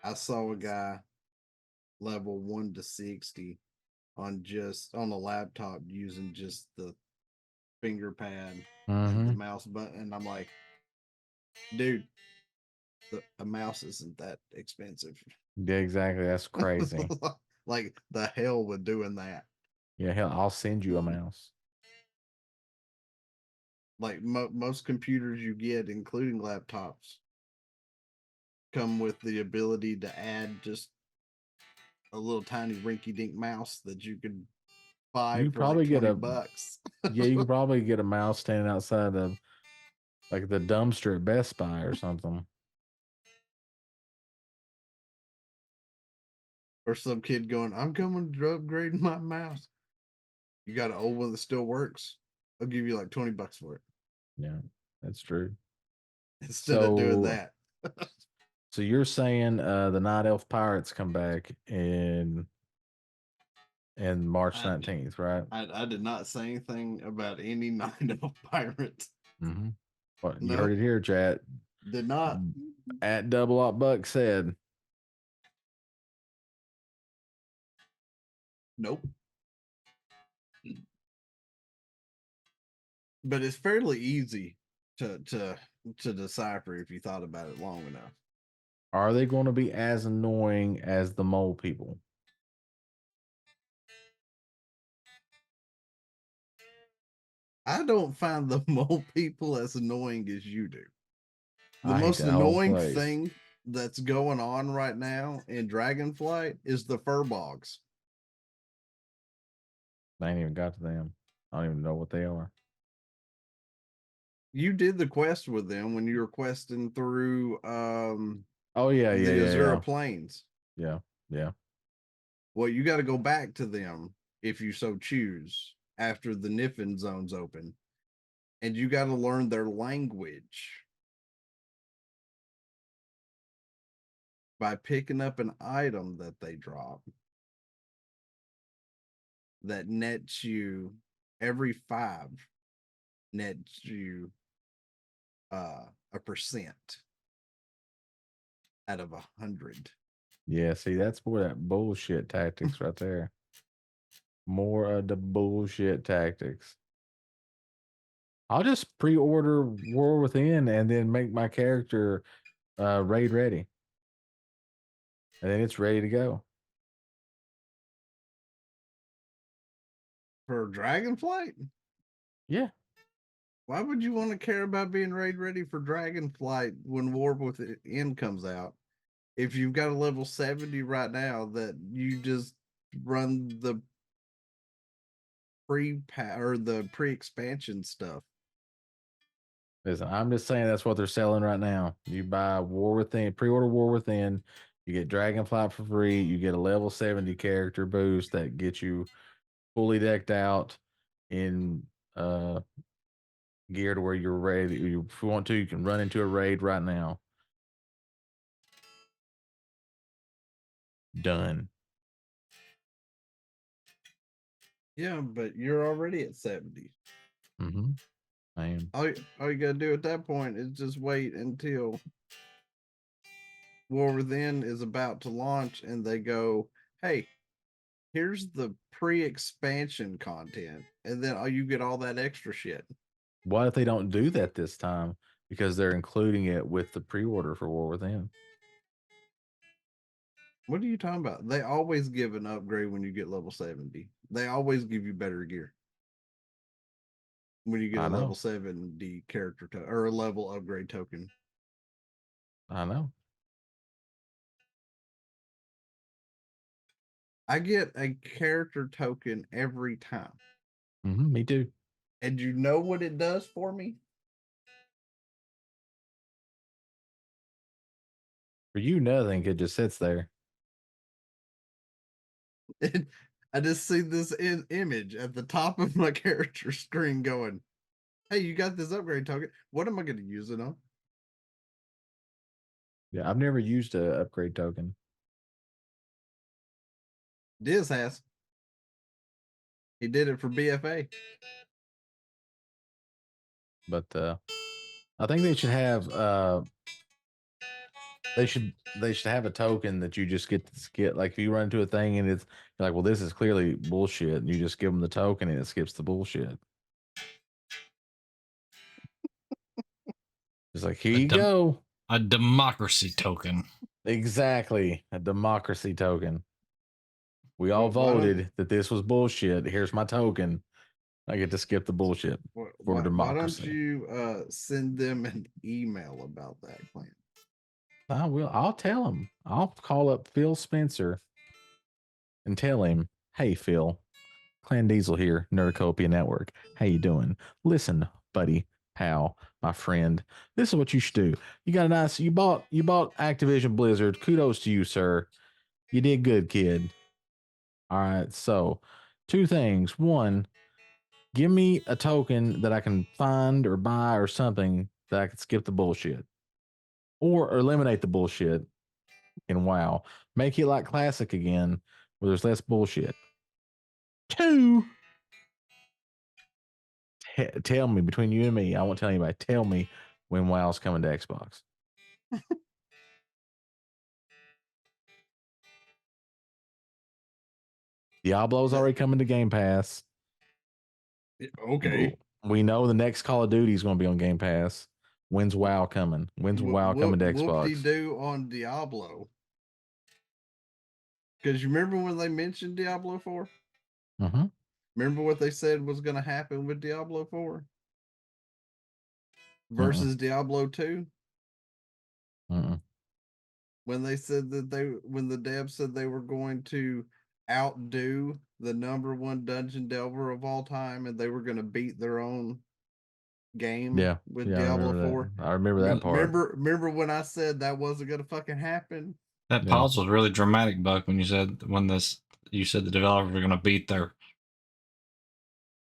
I saw a guy level 1 to 60 on a laptop using just the finger pad and the mouse button. And I'm like, dude, a mouse isn't that expensive. Yeah, exactly. That's crazy. Like the hell with doing that. Yeah, hell, I'll send you a mouse. Like most computers you get, including laptops, come with the ability to add just a little tiny rinky-dink mouse that you could buy for probably like $20. Yeah, you can probably get a mouse standing outside of like the dumpster at Best Buy or something. Or some kid going, I'm coming to upgrade my mouse. You got an old one that still works? I'll give you like $20 for it. Yeah, that's true. Instead of doing that. So you're saying the Night Elf Pirates come back in March 19th, right? I did not say anything about any Night Elf Pirates. Well, you heard it here, chat. Did not. At Double Up Buck said. Nope. But it's fairly easy to decipher if you thought about it long enough. Are they going to be as annoying as the mole people? I don't find the mole people as annoying as you do. The I hate most that whole annoying place. thing that's going on right now in Dragonflight is the furbogs. I ain't even got to them. I don't even know what they are. You did the quest with them when you were questing through Oh yeah, the yeah, Azura yeah. Plains. Yeah, yeah. Well, you got to go back to them if you so choose after the Niffin zone's open, and you got to learn their language by picking up an item that they drop that nets you every 5 nets you a percent out of 100. Yeah, see, that's more that bullshit tactics right there. More of the bullshit tactics. I'll just pre-order War Within and then make my character raid ready. And then it's ready to go. For Dragonflight? Yeah. Why would you want to care about being raid ready for Dragonflight when War Within comes out? If you've got a level 70 right now that you just run the pre-expansion stuff. Listen, I'm just saying that's what they're selling right now. You buy War Within, pre-order War Within, you get Dragonflight for free, you get a level 70 character boost that gets you fully decked out in gear to where you're ready. If you want to, you can run into a raid right now. Done. Yeah, but you're already at 70. Mm-hmm. I am. All you gotta do at that point is just wait until War Within is about to launch and they go, hey, here's the pre-expansion content, and then you get all that extra shit. What if they don't do that this time because they're including it with the pre-order for War Within? What are you talking about? They always give an upgrade when you get level 70. They always give you better gear when you get a level 70 character or a level upgrade token. I know. I get a character token every time. Mm-hmm, me too. And you know what it does for me? For you, nothing. It just sits there. I just see this image at the top of my character screen going, hey, you got this upgrade token. What am I going to use it on? Yeah, I've never used a upgrade token. Diz has. He did it for BFA. But I think they should have they should have a token that you just get to skip. Like if you run into a thing and it's you're like, well, this is clearly bullshit, and you just give them the token and it skips the bullshit. It's like, here you go. A democracy token. Exactly. A democracy token. We all voted that this was bullshit. Here's my token. I get to skip the bullshit for democracy. Why don't you send them an email about that plan? I will. I'll tell him. I'll call up Phil Spencer and tell him, hey, Phil, Clan Diesel here, Nerdcopia Network. How you doing? Listen, buddy, pal, my friend. This is what you should do. You got a nice. You bought Activision Blizzard. Kudos to you, sir. You did good, kid. All right. So, 2 things. 1, give me a token that I can find or buy or something that I can skip the bullshit, or eliminate the bullshit in WoW. Make it like Classic again, where there's less bullshit. 2, tell me, between you and me, I won't tell anybody. Tell me when WoW's coming to Xbox. Diablo's already coming to Game Pass. Okay. We know the next Call of Duty is going to be on Game Pass. When's WoW coming? When's WoW coming to Xbox? Whoop-de-doo on Diablo. Because you remember when they mentioned Diablo 4? Mm-hmm. Remember what they said was going to happen with Diablo 4 versus Diablo 2? When they said that when the devs said they were going to outdo the #1 dungeon delver of all time, and they were going to beat their own game with Diablo 4. I remember that part. Remember when I said that wasn't going to fucking happen? That pause was really dramatic, Buck, when you said you said the developers were going to beat their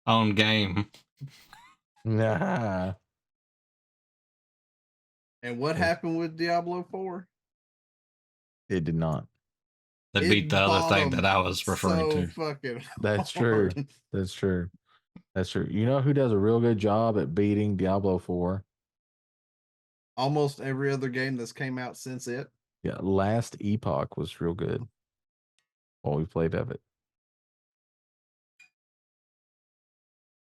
own game. Nah. And what happened with Diablo 4? It did not. They beat the other thing that I was referring to. Fucking That's true. That's true. That's true. You know who does a real good job at beating Diablo 4? Almost every other game that's came out since it. Yeah, Last Epoch was real good. What we played of it.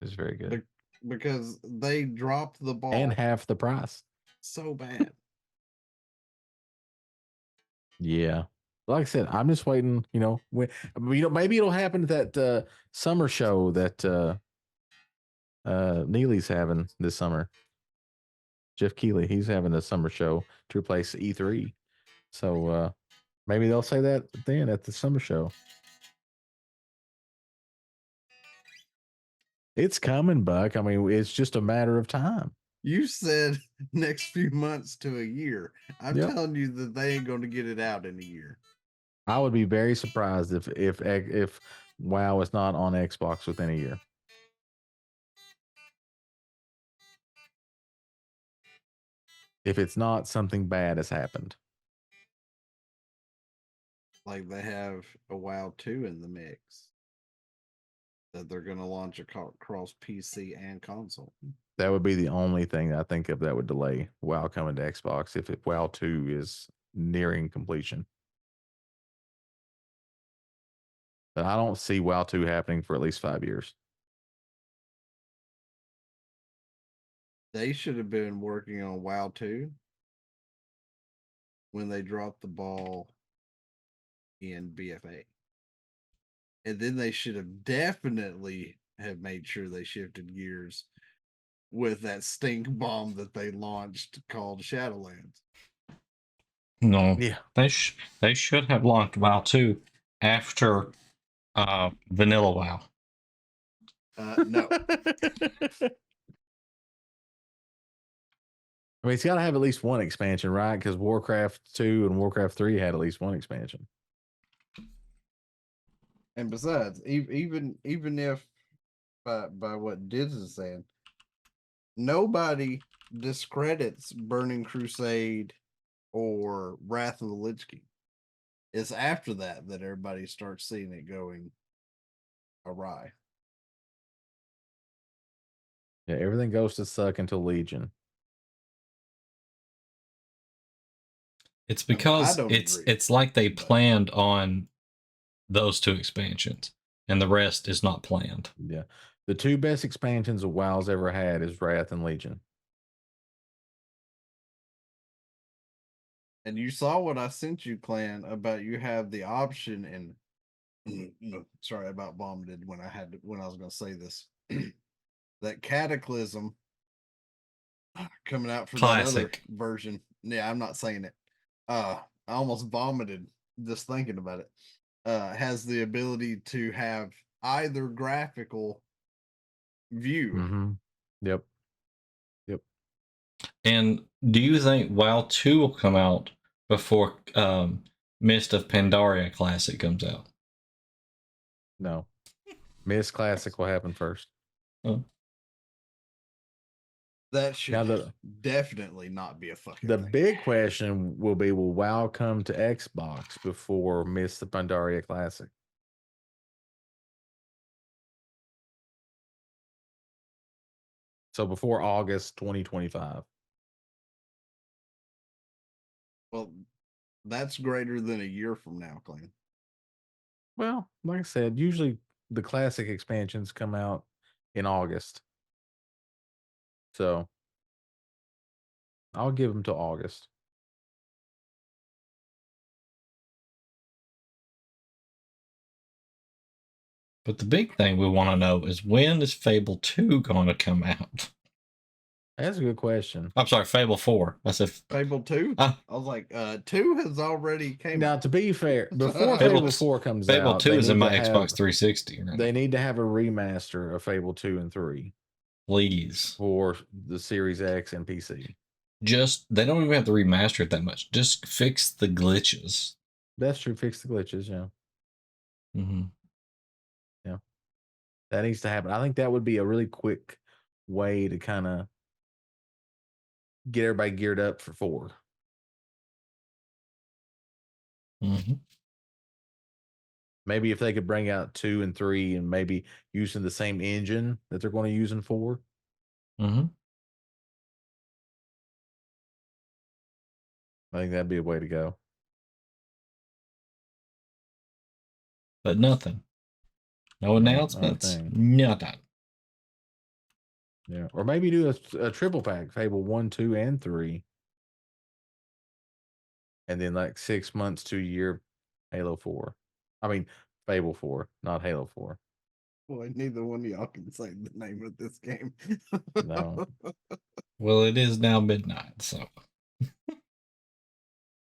It was very good. Because they dropped the ball. And half the price. So bad. Yeah. Like I said, I'm just waiting, maybe it'll happen at that summer show that Neely's having this summer. Jeff Keighley, he's having a summer show to replace E3. So maybe they'll say that then at the summer show. It's coming, Buck. I mean, it's just a matter of time. You said next few months to a year. I'm telling you that they ain't going to get it out in a year. I would be very surprised if WoW is not on Xbox within a year. If it's not, something bad has happened. Like they have a WoW 2 in the mix that they're going to launch across PC and console. That would be the only thing I think of that would delay WoW coming to Xbox if WoW 2 is nearing completion. But I don't see WoW 2 happening for at least 5 years. They should have been working on WoW 2 when they dropped the ball in BFA. And then they should have definitely have made sure they shifted gears with that stink bomb that they launched called Shadowlands. No. Yeah. They should have launched WoW 2 after Vanilla WoW. No. I mean, it's got to have at least one expansion, right? Because Warcraft 2 and Warcraft 3 had at least one expansion. And besides, even if by what Diz is saying, nobody discredits Burning Crusade or Wrath of the Lich King. It's after that everybody starts seeing it going awry. Yeah, everything goes to suck until Legion. It's because it's like they planned on those 2 expansions and the rest is not planned. Yeah. The 2 best expansions of WoW's ever had is Wrath and Legion. And you saw what I sent you, Clan, about you have the option and sorry about vomited when I was going to say this. That Cataclysm coming out for Classic. that other version. Yeah, I'm not saying it. I almost vomited just thinking about it. Has the ability to have either graphical view. Mm-hmm. Yep. And do you think WoW 2 will come out before Mist of Pandaria Classic comes out? No. Mist Classic will happen first. Oh. That should definitely not be a fucking thing. Big question will be, will WoW come to Xbox before Mist of Pandaria Classic? So before August 2025. Well, that's greater than a year from now, Clan. Well, like I said, usually the classic expansions come out in August. So I'll give them till August. But the big thing we want to know is, when is Fable 2 going to come out? That's a good question. I'm sorry, Fable 4. I said Fable 2? I was like, 2 has already came Now, out. to be fair, before Fable 4 comes out, Fable 2 is in my Xbox have, 360. Right? They need to have a remaster of Fable 2 and 3. Please. For the Series X and PC. They don't even have to remaster it that much. Just fix the glitches. That's true. Fix the glitches, yeah. Mm-hmm. Yeah. That needs to happen. I think that would be a really quick way to kind of get everybody geared up for 4. Mm-hmm. Maybe if they could bring out 2 and 3 and maybe using the same engine that they're going to use in 4. Mm-hmm. I think that'd be a way to go. But nothing. No announcements. Nothing. Yeah. Or maybe do a triple pack, Fable 1, 2, and 3. And then like 6 months to a year, Halo 4. I mean, Fable 4, not Halo 4. Boy, neither one of y'all can say the name of this game. No. Well, it is now midnight, so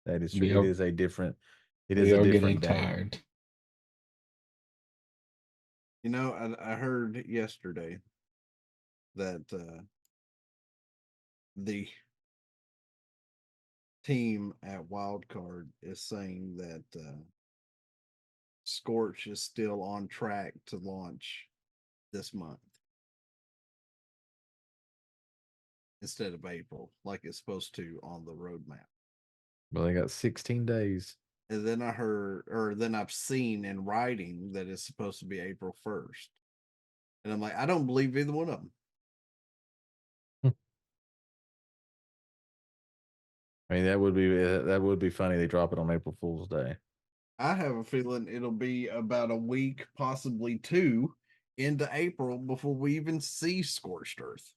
that is true. It is a different day. Getting tired. You know, I heard yesterday that the team at Wildcard is saying that Scorch is still on track to launch this month instead of April, like it's supposed to on the roadmap. Well, they got 16 days. And then I heard, or then I've seen in writing that it's supposed to be April 1st. And I'm like, I don't believe either one of them. I mean, that would be funny. They drop it on April Fool's Day. I have a feeling it'll be about a week, possibly 2, into April before we even see Scorched Earth.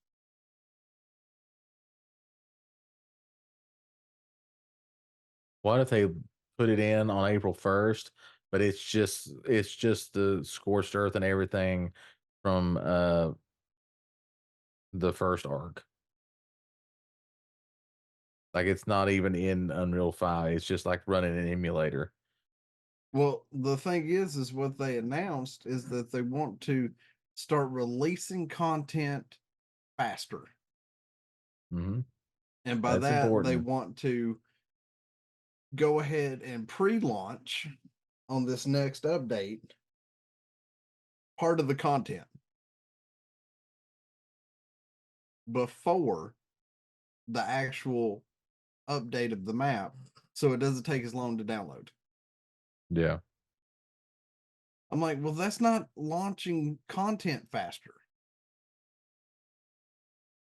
What if they put it in on April 1st, but it's just the Scorched Earth and everything from the first arc. Like, it's not even in Unreal 5. It's just like running an emulator. Well, the thing is what they announced is that they want to start releasing content faster. Mm-hmm. And by that, they want to go ahead and pre-launch on this next update part of the content before the actual update of the map, so it doesn't take as long to download. Yeah. I'm like, well, that's not launching content faster.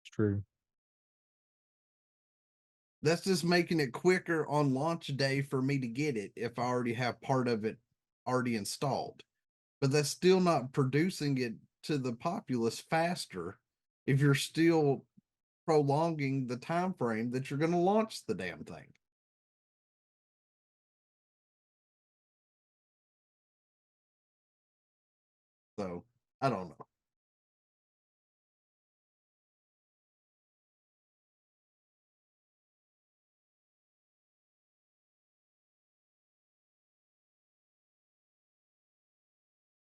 It's true. That's just making it quicker on launch day for me to get it if I already have part of it already installed. But that's still not producing it to the populace faster if you're still prolonging the time frame that you're going to launch the damn thing. So, I don't know.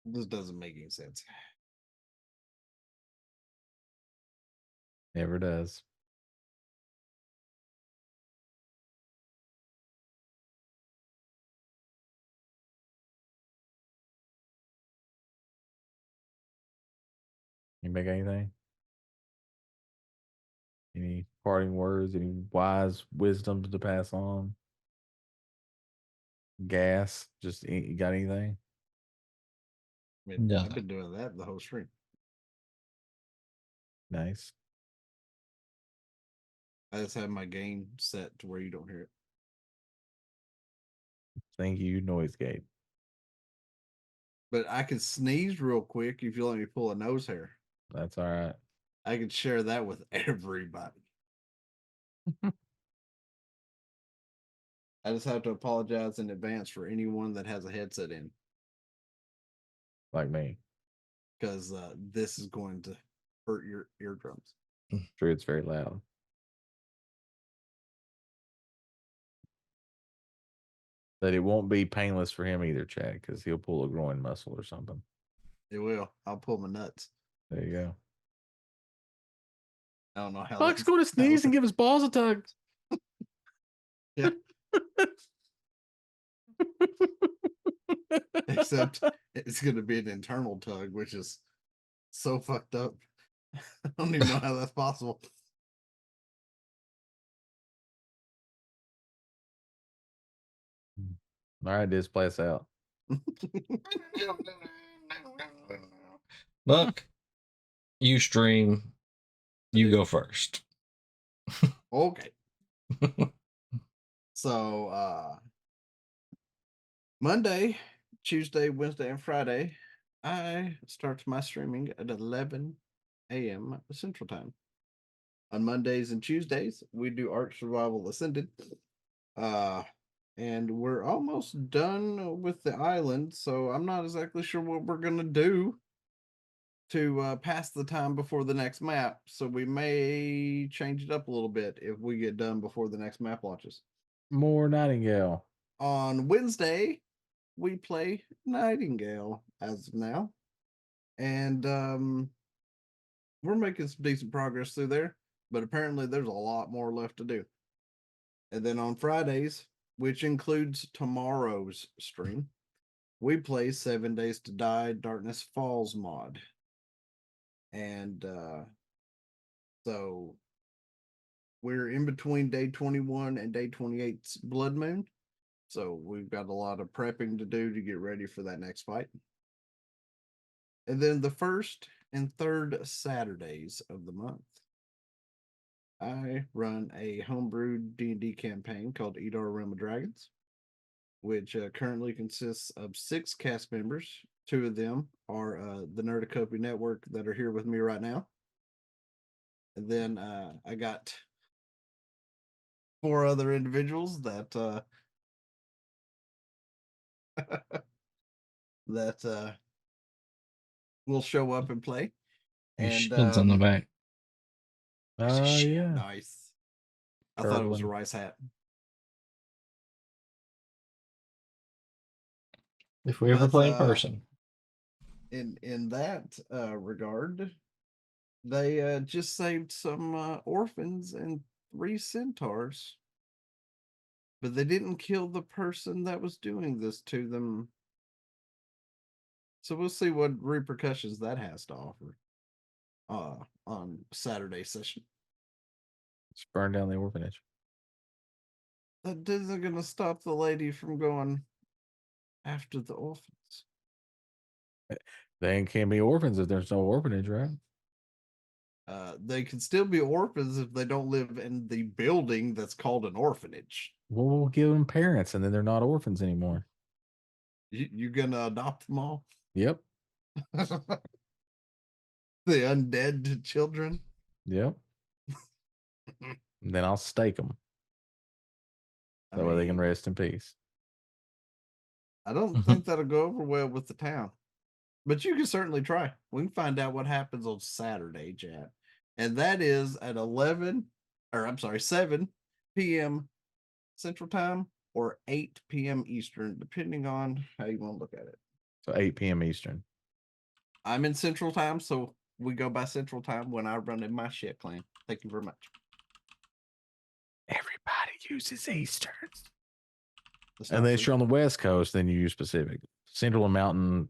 This doesn't make any sense. Never does. You make anything? Any parting words? Any wise wisdoms to pass on? Gas? You got anything? I mean, I've been doing that the whole stream. Nice. I just have my gain set to where you don't hear it. Thank you, Noise Gate. But I can sneeze real quick if you let me pull a nose hair. That's all right. I could share that with everybody. I just have to apologize in advance for anyone that has a headset in, Like me. because this is going to hurt your eardrums. True, it's very loud. But it won't be painless for him either, Chad, because he'll pull a groin muscle or something. It will. I'll pull my nuts. There you go. I don't know how. Buck's going to sneeze and give his balls a tug. Yeah. Except it's going to be an internal tug, which is so fucked up. I don't even know how that's possible. All right, this play us out. Buck, you stream. You go first. Okay. So Monday, Tuesday, Wednesday, and Friday, I start my streaming at 11 a.m. Central Time. On Mondays and Tuesdays, we do Ark Survival Ascended. And we're almost done with the island, so I'm not exactly sure what we're gonna do to pass the time before the next map. So we may change it up a little bit if we get done before the next map launches. More Nightingale. On Wednesday, we play Nightingale as of now, and we're making some decent progress through there. But apparently, there's a lot more left to do. And then on Fridays, which includes tomorrow's stream, we play 7 Days to Die Darkness Falls mod. And so we're in between day 21 and day 28's Blood Moon. So we've got a lot of prepping to do to get ready for that next fight. And then the first and third Saturdays of the month, I run a homebrewed D&D campaign called Edar Realm of Dragons, which currently consists of 6 cast members. 2 of them are the Nerdacopia Network that are here with me right now. And then I got 4 other individuals that that will show up and play. Your And shield's on the back. Oh, yeah. Nice. I thought it was a rice hat. If we ever play in person. In that regard, they just saved some orphans and 3 centaurs, but they didn't kill the person that was doing this to them. So we'll see what repercussions that has to offer on Saturday session. Just burn down the orphanage. That isn't going to stop the lady from going after the orphans. They can't be orphans if there's no orphanage, right? They can still be orphans if they don't live in the building that's called an orphanage. Well, we'll give them parents, and then they're not orphans anymore. You gonna adopt them all? Yep. The undead children? Yep. Then I'll stake them. That way they can rest in peace. I don't think that'll go over well with the town. But you can certainly try. We can find out what happens on Saturday, Chad. And that is at 7 p.m. Central Time or 8 p.m. Eastern, depending on how you want to look at it. So 8 p.m. Eastern. I'm in Central Time, so we go by Central Time when I run in my shit clan. Thank you very much. Everybody uses Eastern. Unless you're on the West Coast, then you use Pacific. Central and Mountain,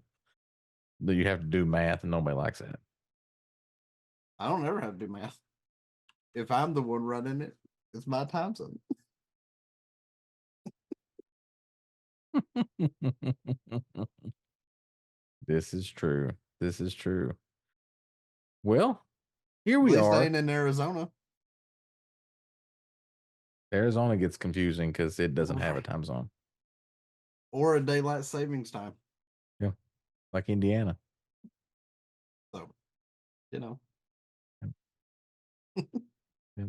you have to do math, and nobody likes that. I don't ever have to do math. If I'm the one running it, it's my time zone. This is true. This is true. Well, here we are. Staying in Arizona. Arizona gets confusing because it doesn't have a time zone. Or a daylight savings time. Yeah. Like Indiana. So, you know. Yeah.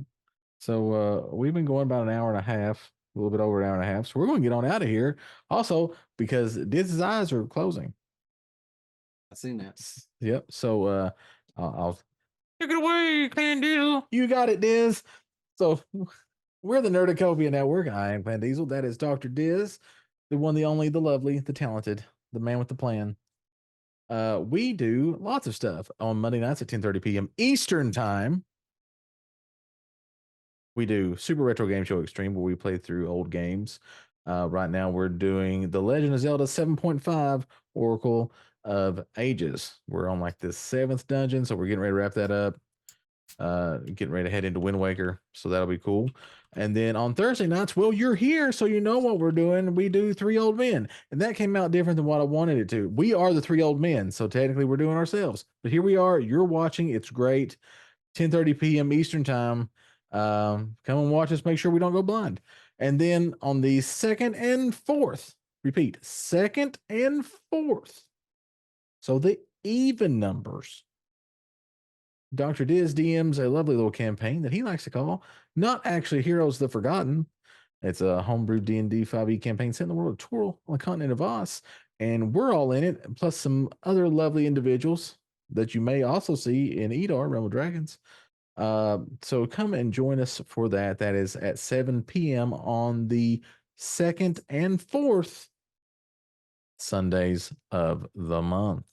So we've been going about an hour and a half, a little bit over an hour and a half. So we're going to get on out of here. Also, because Diz's eyes are closing. I seen that. Yep. So I'll take it away, Clan Diesel. You got it, Diz. So we're the Nerdacopia Network. I am Clan Diesel. That is Dr. Diz, the one, the only, the lovely, the talented, the man with the plan. We do lots of stuff on Monday nights at 10:30 p.m. Eastern time. We do Super Retro Game Show Extreme, where we play through old games. Right now, we're doing The Legend of Zelda 7.5 Oracle of Ages. We're on like the 7th dungeon, so we're getting ready to wrap that up. Getting ready to head into Wind Waker, so that'll be cool. And then on Thursday nights, well, you're here, so you know what we're doing. We do Three Old Men, and that came out different than what I wanted it to. We are the Three Old Men, so technically we're doing ourselves. But here we are. You're watching. It's great. 10:30 p.m. Eastern time. Come and watch us. Make sure we don't go blind. And then on the 2nd and 4th, repeat, 2nd and 4th. So the even numbers. Dr. Diz DMs a lovely little campaign that he likes to call Not Actually Heroes the Forgotten. It's a homebrew D&D 5e campaign set in the world of Toril on the continent of Oz. And we're all in it, plus some other lovely individuals that you may also see in Edar, Realm of Dragons. So come and join us for that. That is at 7 p.m. on the 2nd and 4th Sundays of the month.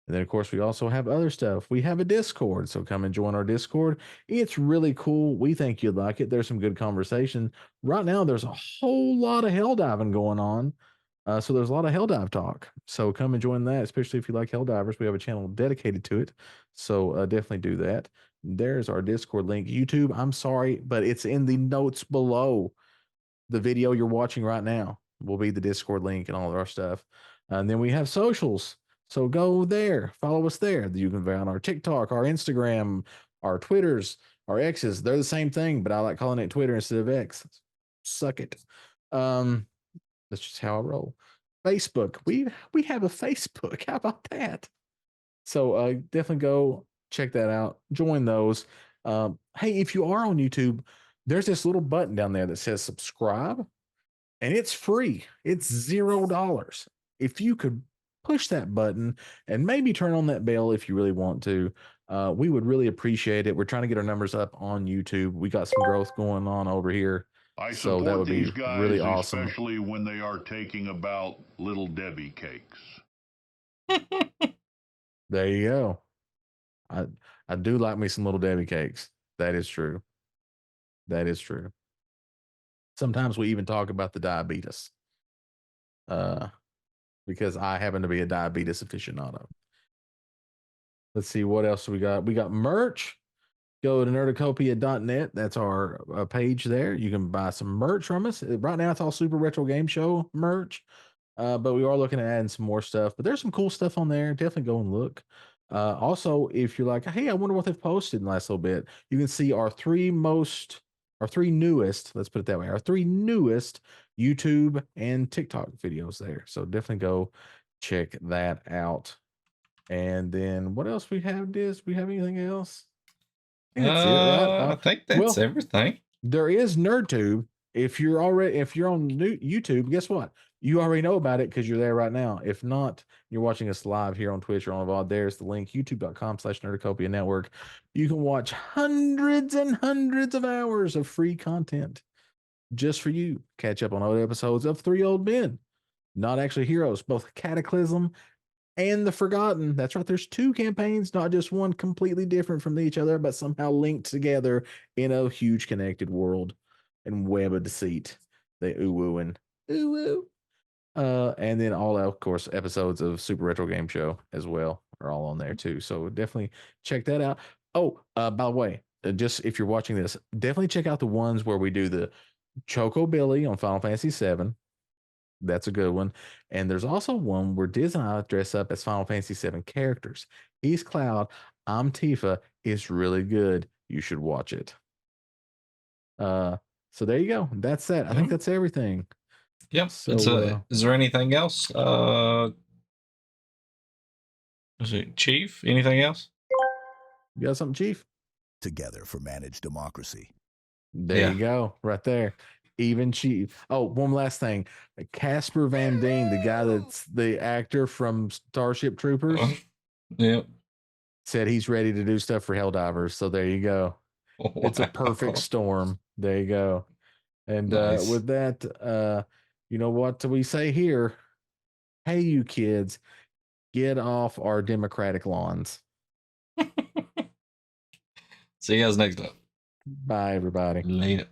And then, of course, we also have other stuff. We have a Discord, so come and join our Discord. It's really cool. We think you'd like it. There's some good conversation. Right now, there's a whole lot of hell diving going on. So there's a lot of hell dive talk. So come and join that, especially if you like hell divers. We have a channel dedicated to it. So definitely do that. There's our Discord link. YouTube, I'm sorry, but it's in the notes below the video you're watching right now. Will be the Discord link and all of our stuff. And then we have socials. So go there, follow us there. You can find our TikTok, our Instagram, our Twitters, our X's. They're the same thing, but I like calling it Twitter instead of X. Suck it. That's just how I roll. Facebook. We have a Facebook. How about that? So definitely go check that out. Join those. Hey, if you are on YouTube, there's this little button down there that says subscribe, and it's free. It's $0. If you could push that button and maybe turn on that bell if you really want to, we would really appreciate it. We're trying to get our numbers up on YouTube. We got some growth going on over here. I So that support would be these guys, really awesome. especially when they are taking about Little Debbie cakes. There you go. I do like me some Little Debbie cakes. That is true. That is true. Sometimes we even talk about the diabetes. Because I happen to be a diabetes aficionado. Let's see what else we got. We got merch. Go to nerdacopia.net. That's our page there. You can buy some merch from us. Right now, it's all Super Retro Game Show merch. But we are looking at adding some more stuff. But there's some cool stuff on there. Definitely go and look. Also, if you're like, hey, I wonder what they've posted in the last little bit, you can see our three newest, let's put it that way, our three newest YouTube and TikTok videos there. So definitely go check that out. And then what else we have, Diz? We have anything else? I think that's it, right? I think that's everything. There is NerdTube. If you're on YouTube, guess what? You already know about it because you're there right now. If not, you're watching us live here on Twitch or on VOD. There's the link, youtube.com/Nerdacopia Network. You can watch hundreds and hundreds of hours of free content just for you. Catch up on old episodes of Three Old Men, Not Actually Heroes, both Cataclysm and The Forgotten. That's right. There's two campaigns, not just one, completely different from each other, but somehow linked together in a huge connected world and web of deceit. They ooh and ooh. And then all, of course, episodes of Super Retro Game Show as well are all on there too. So definitely check that out. Oh, by the way, just if you're watching this, definitely check out the ones where we do the Choco Billy on Final Fantasy VII. That's a good one. And there's also one where Diz and I dress up as Final Fantasy VII characters. He's Cloud. I'm Tifa. It's really good. You should watch it. So there you go. That's that. I think that's everything. Yep. So, is there anything else? Is it Chief? Anything else? You got something, Chief? together for managed democracy. There you go, right there. Even she. Oh, one last thing. Casper Van Dien, the guy that's the actor from Starship Troopers, Yep. said he's ready to do stuff for Helldivers. So there you go. Wow. It's a perfect storm. There you go. And Nice. with that, you know what we say here? Hey, you kids, get off our democratic lawns. See you guys next time. Bye, everybody. Later.